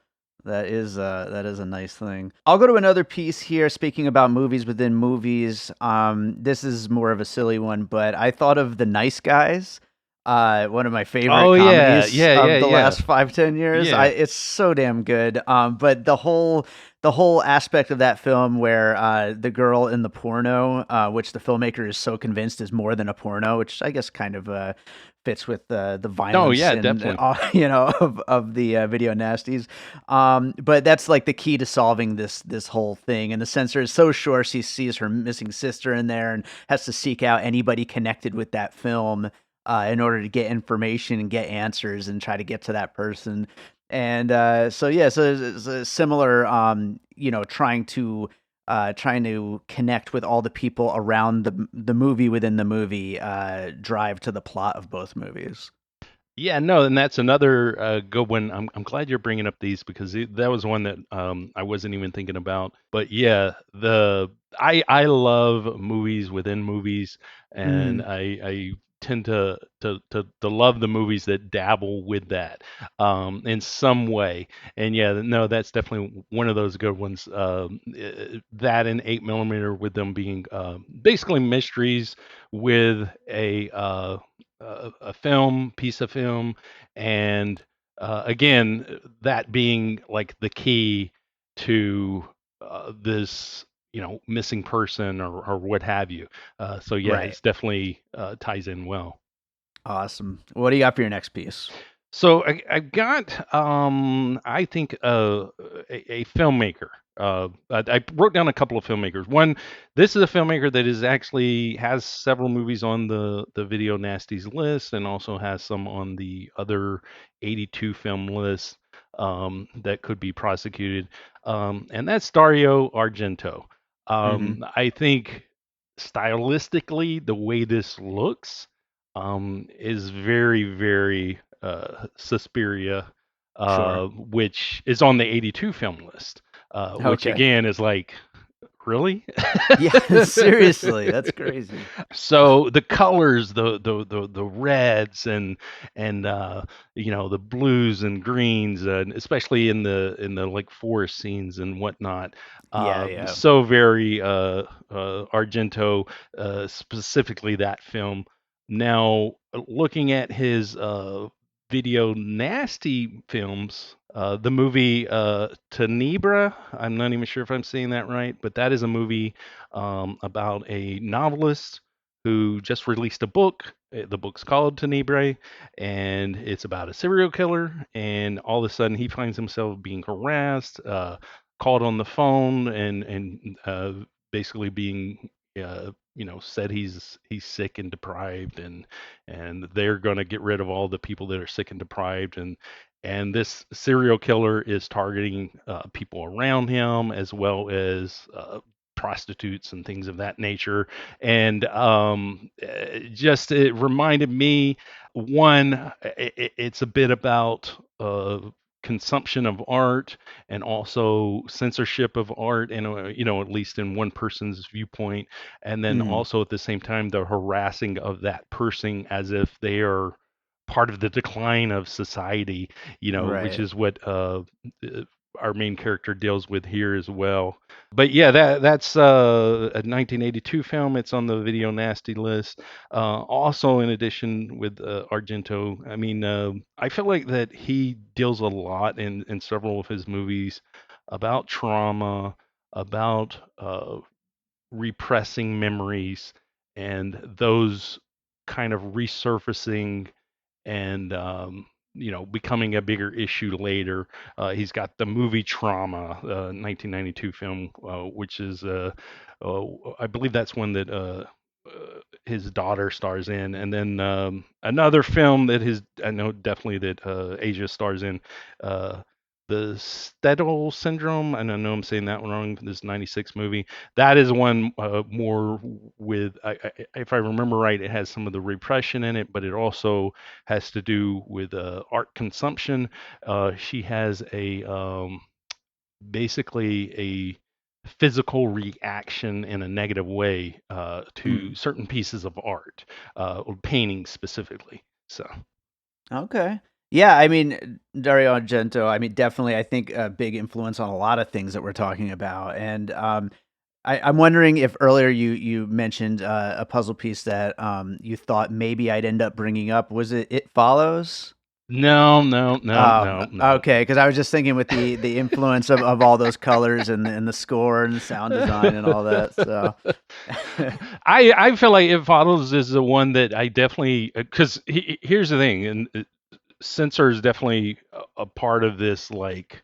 that is a nice thing. I'll go to another piece here speaking about movies within movies. This is more of a silly one, but I thought of The Nice Guys. One of my favorite Oh yeah, comedies yeah, yeah, of the yeah, last 5-10 years. yeah. It's so damn good. But the whole aspect of that film where the girl in the porno, which the filmmaker is so convinced is more than a porno, which I guess kind of fits with the No, violence yeah, and definitely. of the video nasties. But that's like the key to solving this whole thing. And the censor is so sure she sees her missing sister in there and has to seek out anybody connected with that film in order to get information and get answers and try to get to that person. And so yeah, so it's a similar, trying to connect with all the people around the movie within the movie, drive to the plot of both movies. Yeah, no, and that's another good one. I'm glad you're bringing up these because that was one that I wasn't even thinking about. But yeah, I love movies within movies, and Mm, I tend to love the movies that dabble with that in some way. And yeah, no, that's definitely one of those good ones. That and 8 millimeter with them being basically mysteries with a film, piece of film, and again, that being like the key to this, missing person or what have you. So yeah, right. it's definitely ties in well. Awesome. What do you got for your next piece? So I've got, I think, a filmmaker. I wrote down a couple of filmmakers. One, this is a filmmaker that is actually has several movies on the Video Nasties list, and also has some on the other 82 film list that could be prosecuted. And that's Dario Argento. Hmm. I think stylistically, the way this looks is very, very Suspiria, Sure. which is on the 82 film list, which Okay. again is like, really? Yeah. Seriously, that's crazy. So the colors, the reds and the blues and greens, and especially in the like forest scenes and whatnot, Yeah. Yeah. so very Argento, specifically that film. Now, looking at his video nasty films, the movie Tenebra, I'm not even sure if I'm saying that right, but that is a movie about a novelist who just released a book. The book's called Tenebrae, and it's about a serial killer. And all of a sudden, he finds himself being harassed, called on the phone, and basically being, said he's sick and deprived, and they're going to get rid of all the people that are sick and deprived, and this serial killer is targeting people around him as well as prostitutes and things of that nature. And just it reminded me, one, it's a bit about consumption of art and also censorship of art, and at least in one person's viewpoint, and then Mhm. also at the same time the harassing of that person as if they are part of the decline of society, which Right. is what uh, our main character deals with here as well. But yeah, that's a 1982 film. It's on the Video Nasty list. Also, in addition with Argento, I mean, I feel like that he deals a lot in several of his movies about trauma, about repressing memories, and those kind of resurfacing and becoming a bigger issue later. He's got the movie Trauma, 1992 film, which is I believe that's one that his daughter stars in, and then another film that his I know definitely that Asia stars in. Uh, the Stedel syndrome, and I know I'm saying that one wrong. This '96 movie, that is one more with, if I remember right, it has some of the repression in it, but it also has to do with art consumption. She has basically a physical reaction in a negative way to Mm. certain pieces of art, or paintings specifically. So Okay. Yeah, I mean, Dario Argento, I mean, definitely, I think a big influence on a lot of things that we're talking about. And I'm wondering if earlier you mentioned a puzzle piece that you thought maybe I'd end up bringing up. Was it It Follows? No, no, no, Oh, no, no. okay. Because I was just thinking with the influence of all those colors and the score and the sound design and all that. So, I feel like It Follows is the one that I definitely, because here's the thing, and Censor is definitely a part of this like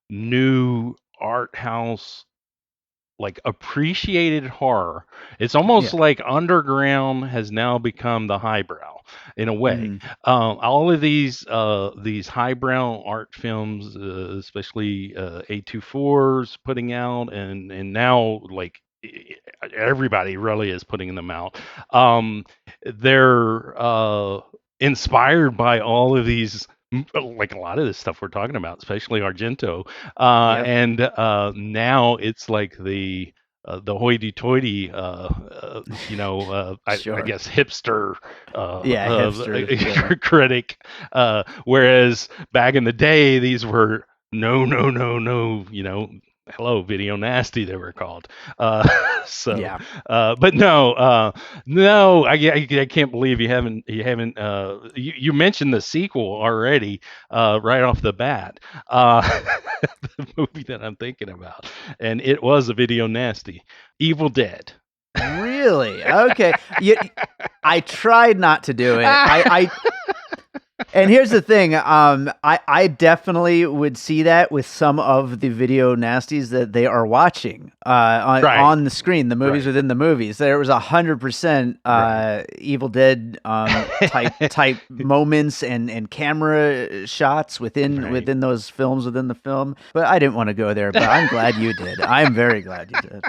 new art house, like appreciated horror. It's almost yeah. like underground has now become the highbrow in a way. Mm, All of these highbrow art films, especially A24's putting out, and now like everybody really is putting them out. Um, they're inspired by all of these. Like a lot of this stuff we're talking about, especially Argento, yep. and now it's like the hoity-toity, I Sure. guess hipster Yeah. Hipster. Yeah. critic. Whereas back in the day, these were no, no, no, no. Hello, video nasty they were called. Uh, so, Yeah. but no, no, I can't believe you haven't. You mentioned the sequel already, right off the bat. Uh, the movie that I'm thinking about, and it was a video nasty. Evil Dead. Really? Okay. I tried not to do it. And here's the thing, I definitely would see that with some of the video nasties that they are watching Right, on the screen, the movies right, within the movies. There was 100% right. Evil Dead type moments and camera shots Right. within those films within the film. But I didn't want to go there. But I'm glad you did. I'm very glad you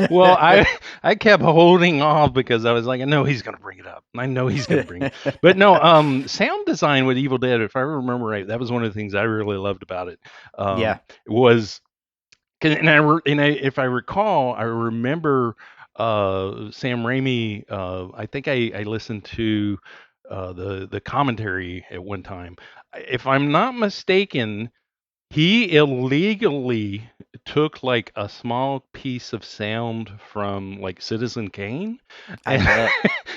Well, did. I kept holding off because I was like, I know he's gonna bring it up. I know he's gonna bring it. But no, sound design with Evil Dead, if I remember right, that was one of the things I really loved about it. Yeah, Was if I recall, I remember Sam Raimi. I think I listened to the commentary at one time. If I'm not mistaken, he illegally took like a small piece of sound from like Citizen Kane I and bet.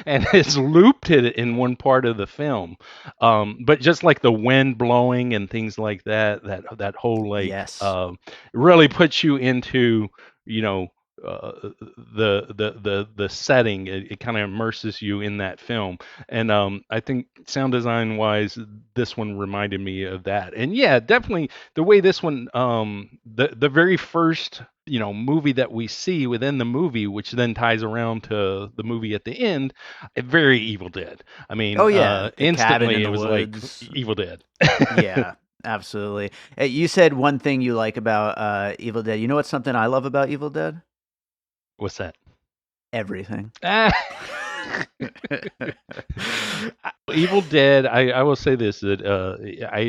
and has looped it in one part of the film. But just like the wind blowing and things like that, that whole like Yes. really puts you into, you know, the setting. It kind of immerses you in that film. And I think sound design wise, this one reminded me of that. And yeah, definitely the way this one, the very first movie that we see within the movie, which then ties around to the movie at the end, very Evil Dead. I Oh mean, yeah, the cabin in instantly it the was like woods. Evil Dead. Yeah, absolutely. You said one thing you like about Evil Dead. You know what's something I love about Evil Dead? What's that? Everything. Ah. Evil Dead. I will say this, that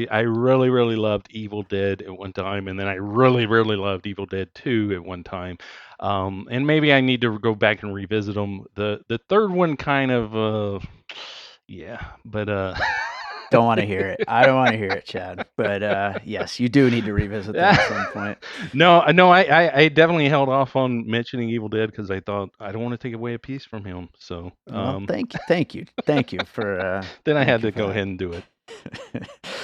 I really really loved Evil Dead at one time, and then I really really loved Evil Dead 2 at one time, and maybe I need to go back and revisit them. The third one kind of yeah, but Don't want to hear it. I don't want to hear it, Chad. But yes, you do need to revisit them at some point. no, no, I definitely held off on mentioning Evil Dead because I thought I don't want to take away a piece from him. So Well, thank you for then I thank had you to for go that. ahead and do it.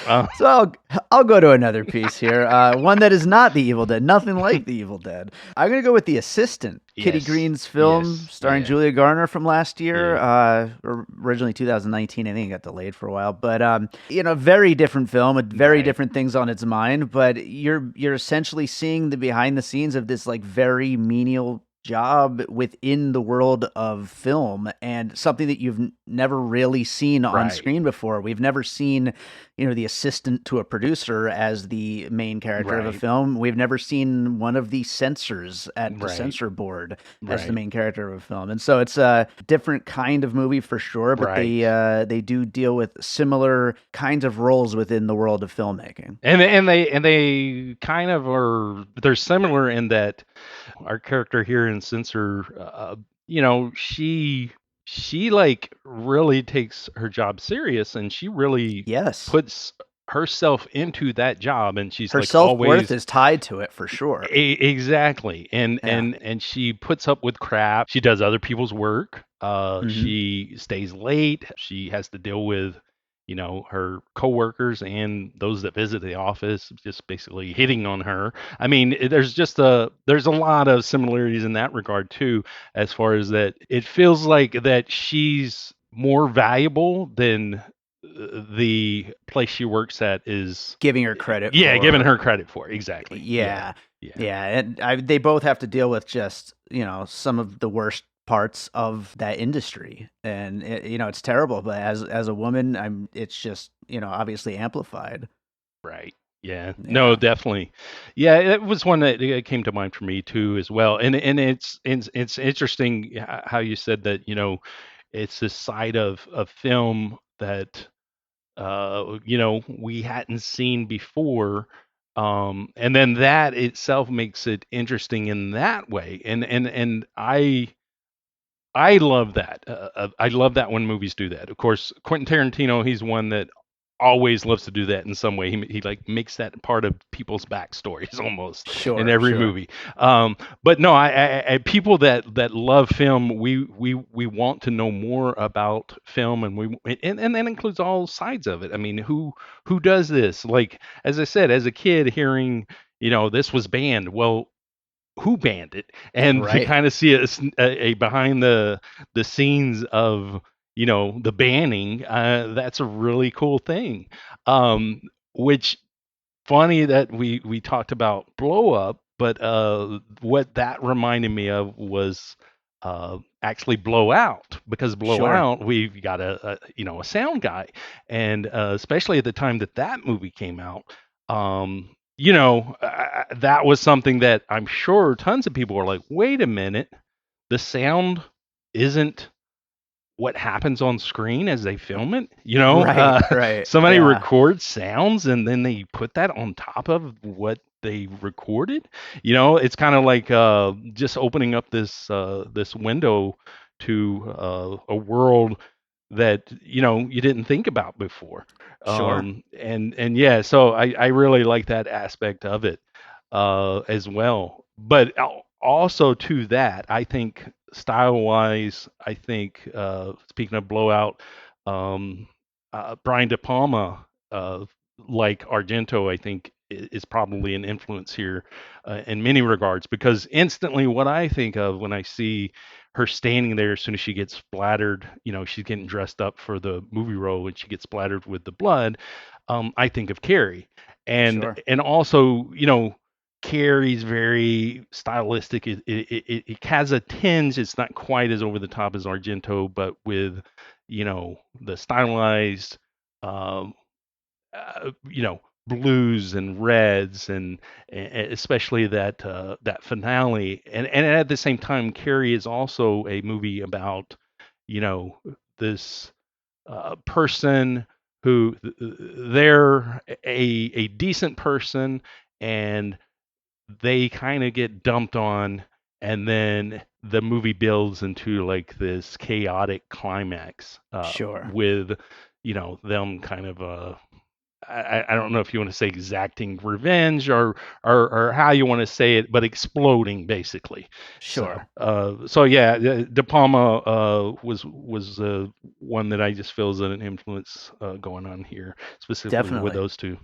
Uh, So I'll go to another piece here. One that is not the Evil Dead, nothing like the Evil Dead. I'm gonna go with The Assistant, Kitty yes, Green's film yes, starring yeah, Julia Garner from last year. yeah, Originally 2019, I think it got delayed for a while, but very different film with very right, different things on its mind. But you're essentially seeing the behind the scenes of this like very menial job within the world of film and something that you've never really seen on right, screen before. We've never seen the assistant to a producer as the main character of a right, film. We've never seen one of the censors at the right, censor board as the right, main character of a film. And so it's a different kind of movie for sure, but right. they do deal with similar kinds of roles within the world of filmmaking. And they kind of are. They're similar in that our character here in Censor, she like really takes her job serious, and she really Yes. puts herself into that job, and she's Her like self-worth always is tied to it for sure. exactly, and Yeah. she puts up with crap. She does other people's work. Hmm. She stays late. She has to deal with, her coworkers and those that visit the office, just basically hitting on her. I mean, there's a lot of similarities in that regard too, as far as that it feels like that she's more valuable than the place she works at is. Giving her credit Yeah, giving for. her credit for it. Exactly. Yeah. Yeah. Yeah. Yeah. And they both have to deal with just, some of the worst parts of that industry. And, it's terrible. But as a woman, it's just, obviously amplified. Right. Yeah. No, Yeah. definitely. Yeah, it was one that came to mind for me too as well. And it's interesting how you said that, it's this side of film that we hadn't seen before. And then that itself makes it interesting in that way. And I love that. I love that when movies do that. Of course, Quentin Tarantino, he's one that always loves to do that in some way. He like makes that part of people's backstories almost in Sure. every Sure. movie. But no, I people that love film, we want to know more about film, and that includes all sides of it. I mean, who does this? Like as I said, as a kid, hearing this was banned. Well, who banned it, and to Right. kind of see a behind the scenes of the banning, that's a really cool thing. Which funny that we talked about blow up, but what that reminded me of was actually blow out, because blow Sure. out we've got a sound guy, and especially at the time that movie came out. That was something that I'm sure tons of people were like, wait a minute, the sound isn't what happens on screen as they film it. Right. Right. Somebody Yeah. records sounds and then they put that on top of what they recorded. It's kind of like just opening up this window to a world that you didn't think about before. Sure. And yeah, so I really like that aspect of it as well. But also to that, I think style wise, I think speaking of blowout, um, Brian De Palma, like Argento, I think is probably an influence here in many regards, because instantly what I think of when I see her standing there as soon as she gets splattered, she's getting dressed up for the movie role and she gets splattered with the blood, I think of Carrie. And Sure. and also, Carrie's very stylistic. It has a tinge. It's not quite as over the top as Argento, but with the stylized, um, blues and reds, and especially that finale. And at the same time, Carrie is also a movie about this person who they're a decent person, and they kind of get dumped on, and then the movie builds into like this chaotic climax Sure. with them kind of I don't know if you want to say exacting revenge, or how you want to say it, but exploding basically. So Sure. so yeah, De Palma was one that I just feel is an influence going on here, specifically with Definitely. those two.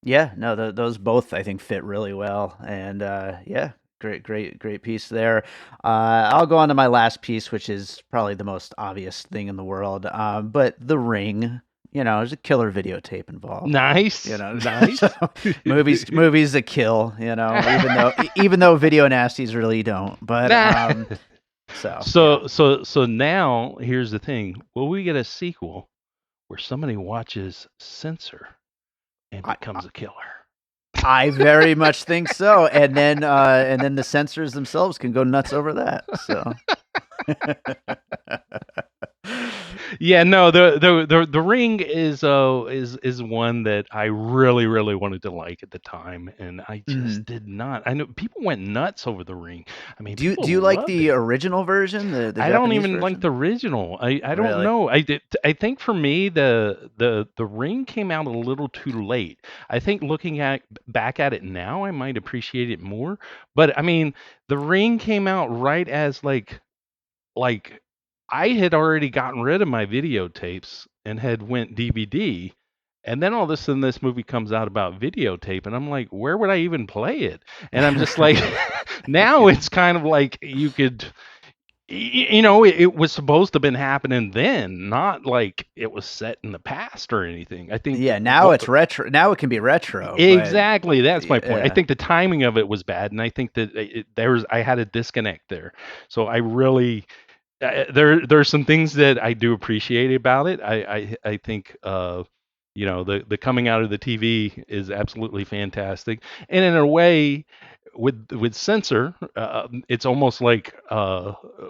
Yeah, no, those both I think fit really well, and yeah, great piece there. I'll go on to my last piece, which is probably the most obvious thing in the world. But The Ring, there's a killer videotape involved. Nice, So nice. movies that kill, even though video nasties really don't. But Nah. so yeah, So now here's the thing. Will we get a sequel where somebody watches Censor and I becomes a killer? I very much think so. And then the censors themselves can go nuts over that. So Yeah, no, the ring is one that I really wanted to like at the time, and I Mhm. just did not. I know people went nuts over the ring. I mean, Do you people like loved the it. original version, the I don't Japanese even like version? the original. I don't Really? know. I think for me the ring came out a little too late. I think looking at back at it now, I might appreciate it more. But I mean, the ring came out right as like I had already gotten rid of my videotapes and had went DVD. And then all of a sudden this movie comes out about videotape and I'm like, where would I even play it? And I'm just like Right. now it's kind of like you could you know, it was supposed to have been happening then, not like it was set in the past or anything. I think Yeah, now it's retro. Now it can be retro, but exactly, that's my point. I yeah. think the timing of it was bad, and I think that I had a disconnect there. So I really there's some things that I do appreciate about it. I think you know the coming out of the TV is absolutely fantastic, and in a way, with Censor, it's almost like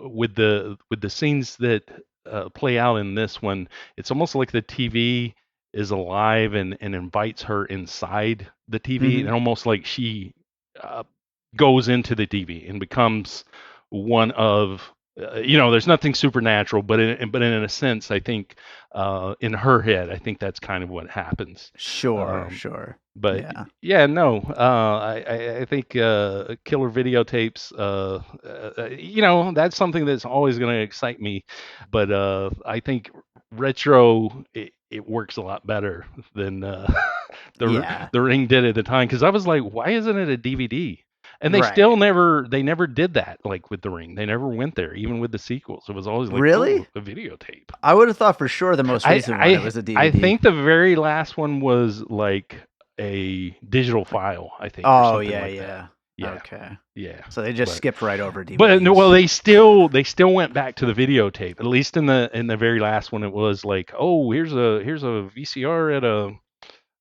with the scenes that play out in this one, it's almost like the TV is alive and invites her inside the TV, and Mhm. almost like she uh, goes into the TV and becomes one of you know, there's nothing supernatural, but in a sense, I think in her head, I think that's kind of what happens. Sure, Um, sure. but Yeah. yeah, no, I think killer videotapes, you know, that's something that's always going to excite me. But I think retro it works a lot better than Yeah. the Ring did at the time. Because I was like, why isn't it a DVD? And Right. they never did that like with the Ring. They never went there, even with the sequels. It was always like, oh, Really? a videotape. I would have thought for sure the most recent one it was a I DVD. think the very last one was like a digital file, I think, or Oh, something yeah, like that. yeah. Yeah, Okay. yeah. So they just But skipped right over no, well, DVDs. they still went back to the videotape. At least in the very last one, it was like, oh, here's a VCR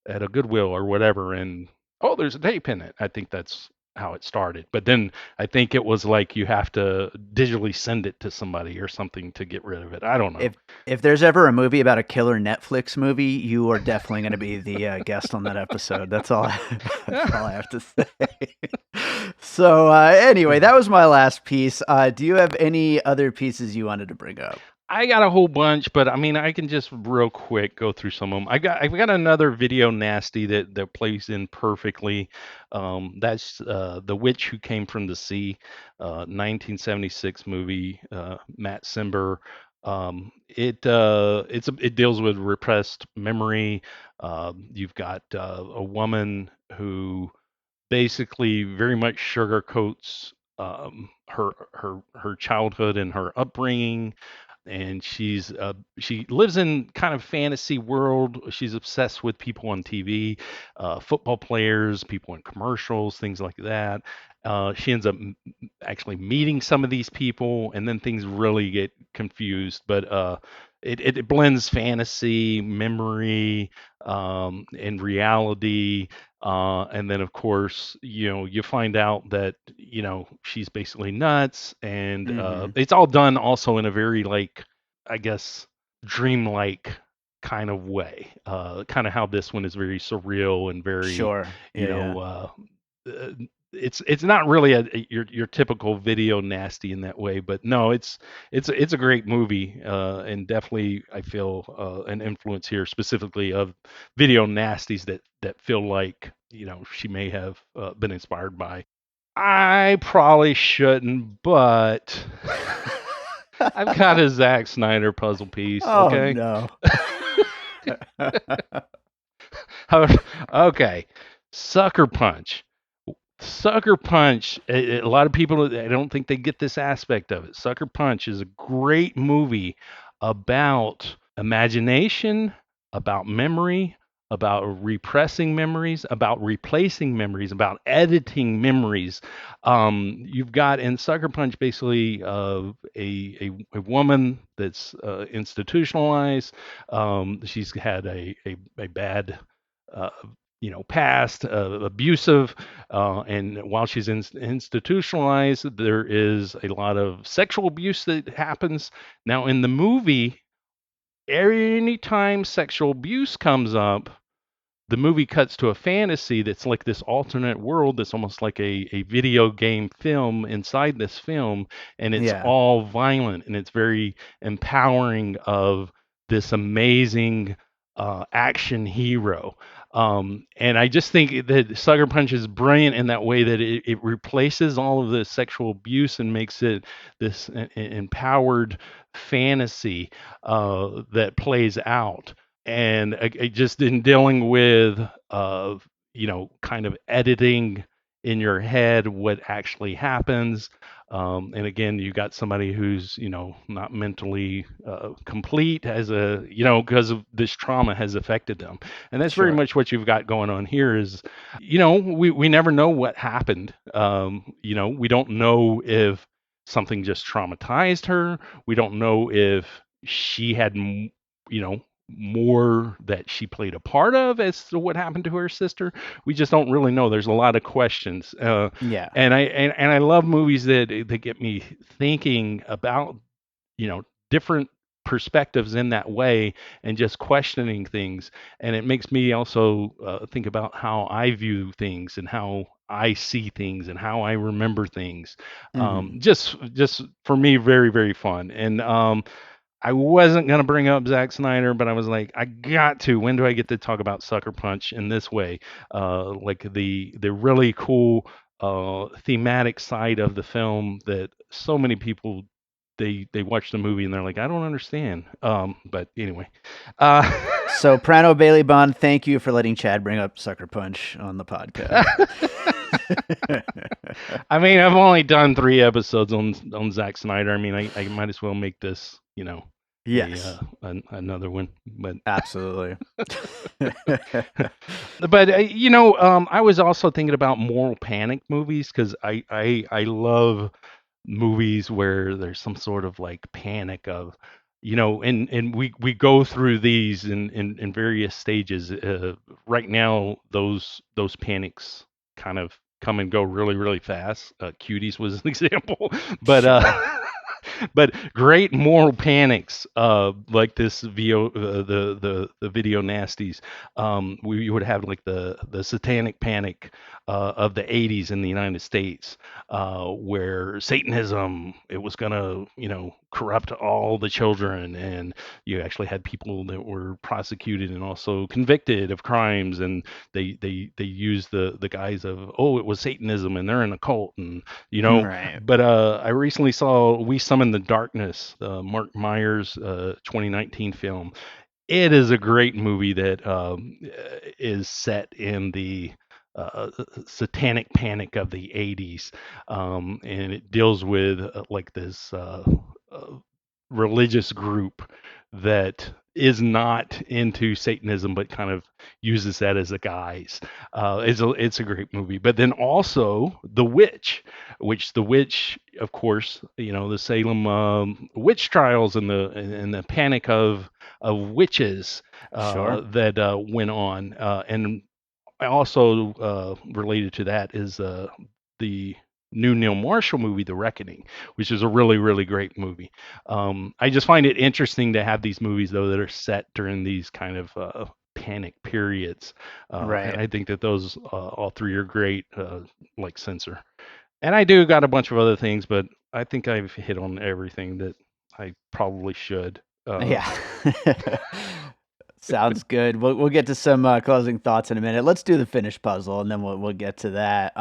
at a Goodwill or whatever, and oh, there's a tape in it. I think that's how it started. But then I think it was like you have to digitally send it to somebody or something to get rid of it. I don't know. If if there's ever a movie about a killer Netflix movie, you are definitely going to be the guest on that episode. That's all. That's all I have to say. So anyway, that was my last piece. Do you have any other pieces you wanted to bring up? I got a whole bunch, but I mean, I can just real quick go through some of them. I've got another video nasty that plays in perfectly. That's The Witch Who Came from the Sea, 1976 movie. Matt Simber. It deals with repressed memory. You've got a woman who basically very much sugarcoats her childhood and her upbringing, and she lives in kind of fantasy world. She's obsessed with people on TV, football players, people in commercials, things like that. She ends up actually meeting some of these people, and then things really get confused. But it blends fantasy, memory, and reality. And then, of course, you know, you find out that, you know, she's basically nuts. And Hmm. it's all done also in a very, like, I guess, dreamlike kind of way. Kind of how this one is very surreal and very, Sure. you Yeah, yeah. know, uh, it's not really your typical video nasty in that way, but no, it's a great movie, and definitely I feel an influence here specifically of video nasties that feel like, you know, she may have been inspired by. I probably shouldn't, but I've got a Zack Snyder puzzle piece. Oh Okay. no. Okay. Sucker Punch. Sucker Punch. A lot of people, I don't think they get this aspect of it. Sucker Punch is a great movie about imagination, about memory, about repressing memories, about replacing memories, about editing memories. You've got in Sucker Punch basically a woman that's institutionalized. She's had a bad uh, you know, past, abusive, and while she's institutionalized, there is a lot of sexual abuse that happens. Now, in the movie, anytime sexual abuse comes up, the movie cuts to a fantasy that's like this alternate world that's almost like a video game film inside this film, and it's Yeah. all violent and it's very empowering of this amazing action hero. And I just think that Sucker Punch is brilliant in that way that it replaces all of the sexual abuse and makes it this empowered fantasy that plays out. And just in dealing with kind of editing in your head what actually happens. And again, you got somebody who's not mentally complete, as because of this trauma has affected them. And that's very Sure. much what you've got going on here. Is we never know what happened. We don't know if something just traumatized her. We don't know if she had more that she played a part of as to what happened to her sister. We just don't really know. There's a lot of questions, Yeah. and I love movies that get me thinking about different perspectives in that way and just questioning things. And it makes me also think about how I view things and how I see things and how I remember things. Hmm. Just for me, very very fun. And I wasn't gonna bring up Zack Snyder, but I was like, I got to. When do I get to talk about Sucker Punch in this way? Like the really cool thematic side of the film that so many people they watch the movie and they're like, I don't understand. But anyway, uh, So, Prano Bailey Bond, thank you for letting Chad bring up Sucker Punch on the podcast. I mean, I've only done 3 episodes on Zack Snyder. I mean, I might as well make this, Yes, another one. But absolutely. I was also thinking about moral panic movies because I love movies where there's some sort of like panic of, and we go through these in various stages. Right now, those panics kind of come and go really really fast. Cuties was an example, but Sure. but great moral panics, like this the video nasties. We would have like the satanic panic of the 80s in the United States, where Satanism, it was gonna corrupt all the children, and you actually had people that were prosecuted and also convicted of crimes, and they used the guise of, oh, it was Satanism and they're in a cult, and Right. but I recently saw We Summon the Darkness, Mark Myers 2019 film. It is a great movie that is set in the satanic panic of the 80s, and it deals with like this uh, religious group that is not into Satanism, but kind of uses that as a guise. It's a great movie. But then also The Witch, which The Witch, of course, the Salem witch trials and the panic of witches Sure. that went on, and also related to that is the new Neil Marshall movie, The Reckoning, which is a really, really great movie. I just find it interesting to have these movies, though, that are set during these kind of panic periods. And Right. I think that those all three are great, like Censor. And I do got a bunch of other things, but I think I've hit on everything that I probably should. Yeah. Sounds good. We'll get to some closing thoughts in a minute. Let's do the finished puzzle, and then we'll get to that.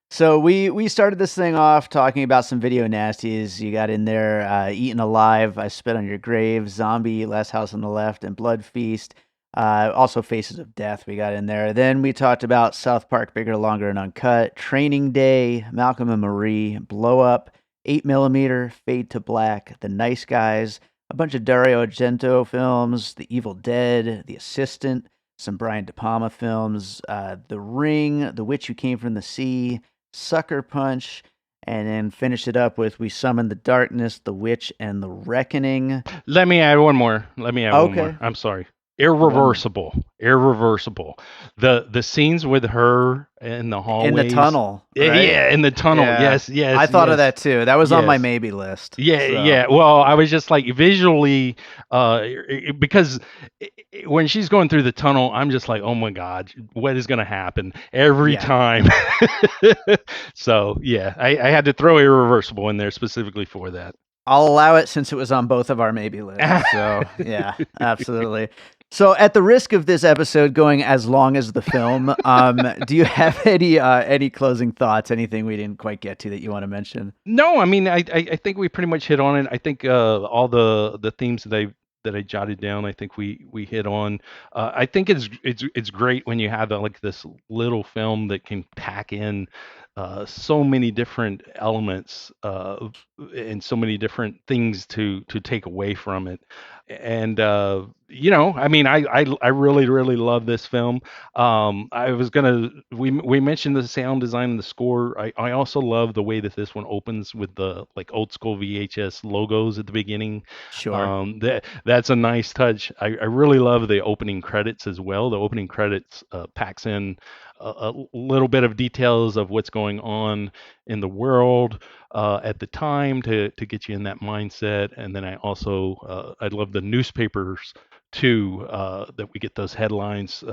So we started this thing off talking about some video nasties. You got in there, Eaten Alive, I Spit on Your Grave, Zombie, Last House on the Left, and Blood Feast. Also Faces of Death we got in there. Then we talked about South Park, Bigger, Longer, and Uncut, Training Day, Malcolm and Marie, Blow Up, 8mm, Fade to Black, The Nice Guys, a bunch of Dario Argento films, The Evil Dead, The Assistant, some Brian De Palma films, The Ring, The Witch Who Came from the Sea, Sucker Punch, and then finish it up with We Summon the Darkness, The Witch, and The Reckoning. Let me add one more. Okay. I'm sorry. One Irreversible. The scenes with her in the in the hallways. tunnel, right? Yeah, in the tunnel. Yeah. Yes, I yes, thought of yes, that too. That was on my yes. maybe list. Yeah, So, yeah. Well, I was just like visually, because when she's going through the tunnel, I'm just like, oh my God, what is going to happen every yeah. time? So yeah, I had to throw Irreversible in there specifically for that. I'll allow it since it was on both of our maybe lists. So, yeah, absolutely. So, at the risk of this episode going as long as the film, do you have any closing thoughts? Anything we didn't quite get to that you want to mention? No, I mean, I think we pretty much hit on it. I think all the themes that I jotted down, I think we hit on. I think it's great when you have like this little film that can pack in so many different elements and so many different things to take away from it. And I mean, I really love this film. I was gonna we mentioned the sound design and the score. I also love the way that this one opens with the like old school VHS logos at the beginning. Sure. That's a nice touch. I really love the opening credits as well. The opening credits packs in a little bit of details of what's going on in the world at the time to get you in that mindset. And then I love the newspapers too, that we get those headlines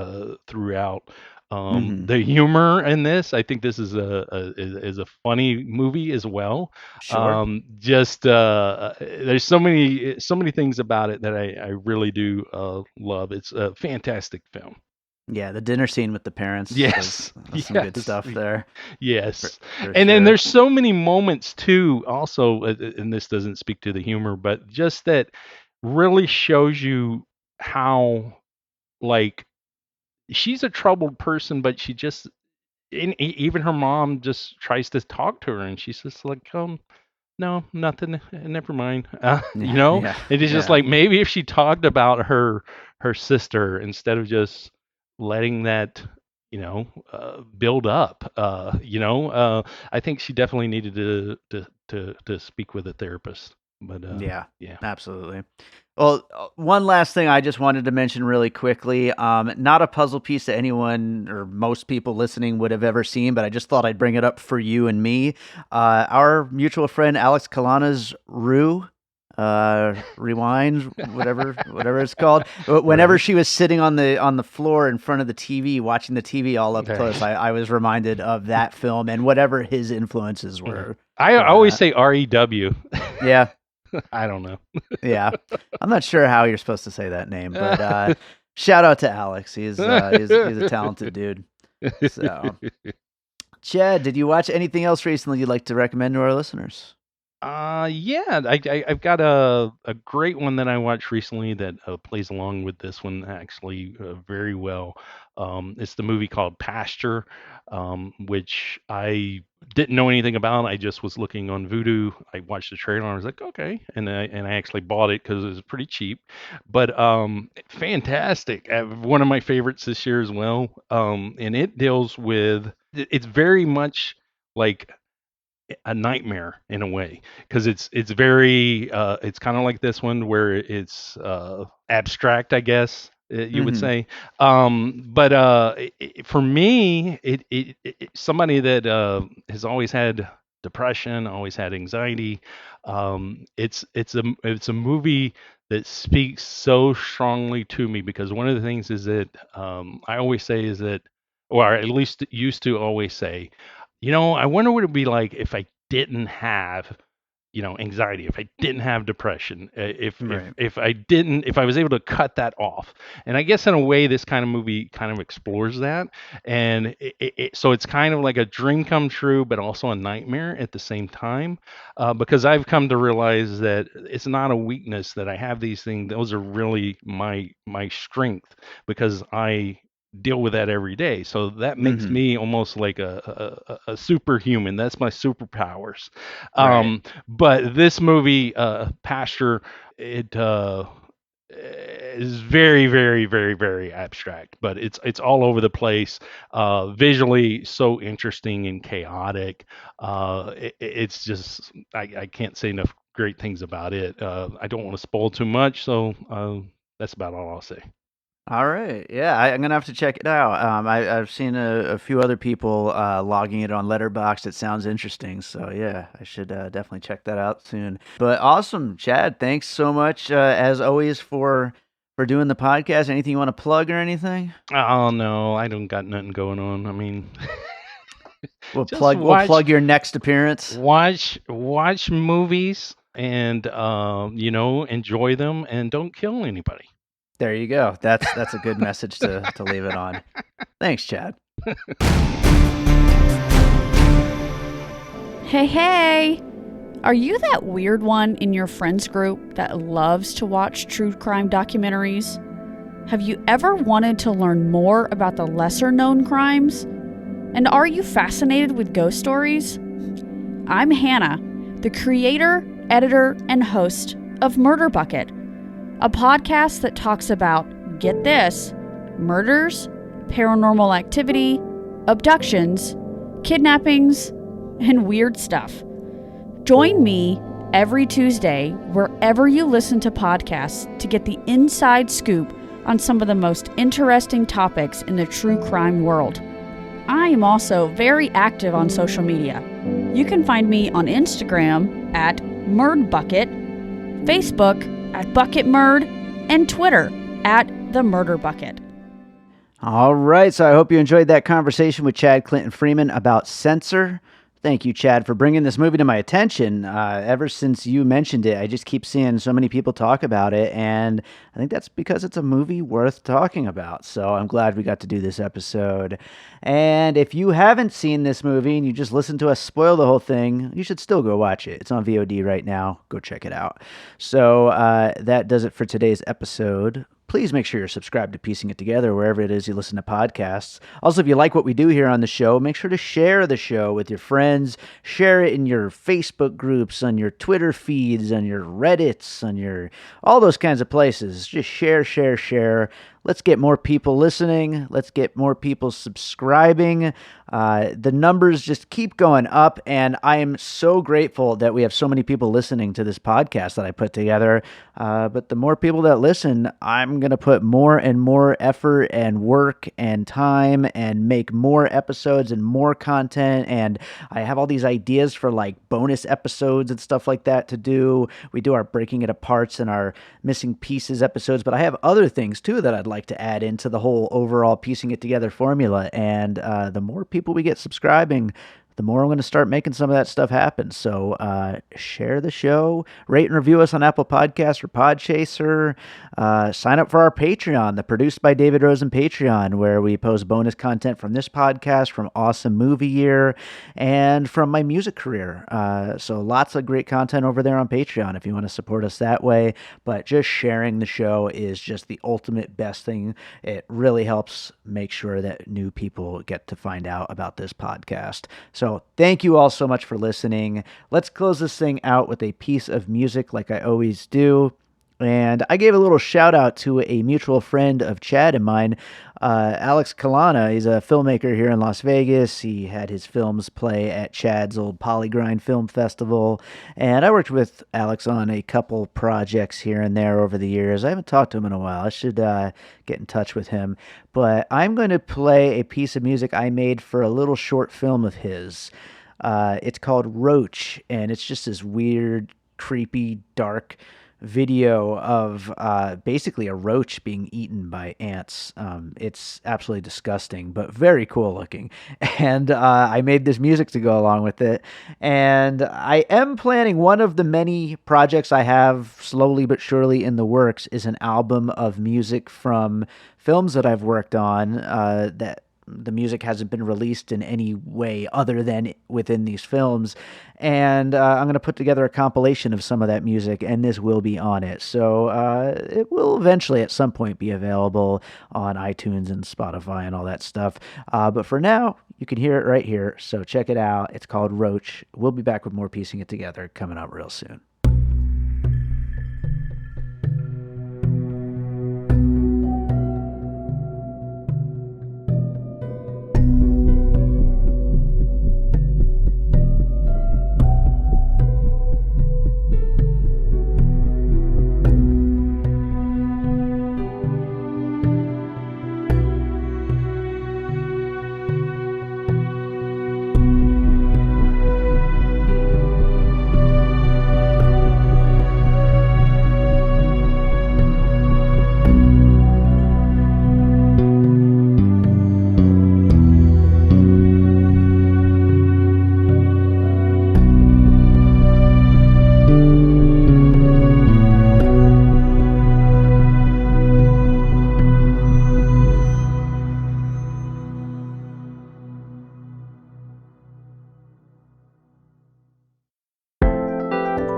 throughout. Hmm. The humor in this, I think this is is a funny movie as well. Sure. Just there's so many things about it that I really do love. It's a fantastic film. Yeah, the dinner scene with the parents Yes, was some good yes, stuff there, for, yes. for And then sure. there's so many moments too, also, and this doesn't speak to the humor, but just that really shows you how, like, she's a troubled person, but she just, even her mom just tries to talk to her, and she's just like, no, nothing, never mind. Yeah, yeah, it is just yeah, like maybe if she talked about her sister instead of just letting that, build up. I think she definitely needed to speak with a therapist. But yeah, yeah. absolutely. Well, one last thing I just wanted to mention really quickly. Not a puzzle piece that anyone or most people listening would have ever seen, but I just thought I'd bring it up for you and me. Our mutual friend Alex Kalana's Rue, Rewind, whatever it's called. Whenever Right. she was sitting on the floor in front of the TV, watching the TV all up Right. close, I was reminded of that film and whatever his influences Yeah. were I for always that. say REW. Yeah, I don't know. yeah. I'm not sure how you're supposed to say that name, but shout out to Alex. He's a talented dude. So, Chad, did you watch anything else recently you'd like to recommend to our listeners? Yeah, I've got a great one that I watched recently that plays along with this one actually very well. It's the movie called Pasture, which I didn't know anything about. I just was looking on Vudu. I watched the trailer and I was like, okay, and I actually bought it because it was pretty cheap. But fantastic, one of my favorites this year as well. And it deals with it's very much like a nightmare in a way because it's very it's kind of like this one where it's abstract, I guess you would Mm-hmm. say. But for me, somebody that has always had depression, always had anxiety. It's a movie that speaks so strongly to me because one of the things is that I always say is that, or at least used to always say, I wonder what it'd be like if I didn't have, anxiety, if I didn't have depression, Right. if I was able to cut that off. And I guess in a way, this kind of movie kind of explores that, and so it's kind of like a dream come true, but also a nightmare at the same time, because I've come to realize that it's not a weakness that I have these things; those are really my strength because I deal with that every day. So that makes Mm-hmm. me almost like a superhuman. That's my superpowers. Right. But this movie, Pasture, it is very, very, very, very abstract, but it's all over the place. Visually, so interesting and chaotic. It's just I can't say enough great things about it. I don't want to spoil too much, so that's about all I'll say. All right. Yeah, I'm gonna have to check it out. I've seen a few other people logging it on Letterboxd. It sounds interesting. So yeah, I should definitely check that out soon. But awesome, Chad. Thanks so much as always for doing the podcast. Anything you want to plug or anything? Oh no, I don't got nothing going on. I mean, just We'll plug your next appearance. watch movies and enjoy them and don't kill anybody. There you go. That's a good message to leave it on. Thanks, Chad. Hey, hey! Are you that weird one in your friends group that loves to watch true crime documentaries? Have you ever wanted to learn more about the lesser known crimes? And are you fascinated with ghost stories? I'm Hannah, the creator, editor, and host of Murder Bucket, a podcast that talks about, get this, murders, paranormal activity, abductions, kidnappings, and weird stuff. Join me every Tuesday wherever you listen to podcasts to get the inside scoop on some of the most interesting topics in the true crime world. I am also very active on social media. You can find me on Instagram at MurdBucket, Facebook at BucketMurd, and Twitter at The Murder Bucket. All right, so I hope you enjoyed that conversation with Chad Clinton Freeman about Censor. Thank you, Chad, for bringing this movie to my attention. Ever since you mentioned it, I just keep seeing so many people talk about it, and I think that's because it's a movie worth talking about. So I'm glad we got to do this episode. And if you haven't seen this movie and you just listened to us spoil the whole thing, you should still go watch it. It's on VOD right now. Go check it out. So that does it for today's episode. Please make sure you're subscribed to Piecing It Together wherever it is you listen to podcasts. Also, if you like what we do here on the show, make sure to share the show with your friends. Share it in your Facebook groups, on your Twitter feeds, on your Reddits, on your all those kinds of places. Just share, share, share. Let's get more people listening. Let's get more people subscribing. The numbers just keep going up, and I am so grateful that we have so many people listening to this podcast that I put together. But the more people that listen, I'm going to put more and more effort and work and time and make more episodes and more content. And I have all these ideas for like bonus episodes and stuff like that to do. We do our Breaking It Aparts and our Missing Pieces episodes, but I have other things too that I'd like to add into the whole overall Piecing It Together formula. And the more people we get subscribing, the more I'm going to start making some of that stuff happen. So share the show, rate and review us on Apple Podcasts or Podchaser. Sign up for our Patreon, the Produced by David Rosen Patreon, where we post bonus content from this podcast, from Awesome Movie Year, and from my music career. So lots of great content over there on Patreon if you want to support us that way. But just sharing the show is just the ultimate best thing. It really helps make sure that new people get to find out about this podcast. So thank you all so much for listening. Let's close this thing out with a piece of music like I always do. And I gave a little shout out to a mutual friend of Chad and mine, Alex Kalana. He's a filmmaker here in Las Vegas. He had his films play at Chad's old Pollygrind Film Festival. And I worked with Alex on a couple projects here and there over the years. I haven't talked to him in a while. I should get in touch with him. But I'm going to play a piece of music I made for a little short film of his. It's called Roach, and it's just this weird, creepy, dark video of basically a roach being eaten by ants. It's absolutely disgusting, but very cool looking. And I made this music to go along with it. And I am planning, one of the many projects I have slowly but surely in the works is an album of music from films that I've worked on that the music hasn't been released in any way other than within these films. And I'm going to put together a compilation of some of that music, and this will be on it. So it will eventually at some point be available on iTunes and Spotify and all that stuff. But for now, you can hear it right here. So check it out. It's called Roach. We'll be back with more Piecing It Together coming up real soon.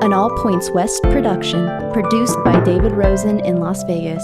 an All Points West production, produced by David Rosen in Las Vegas.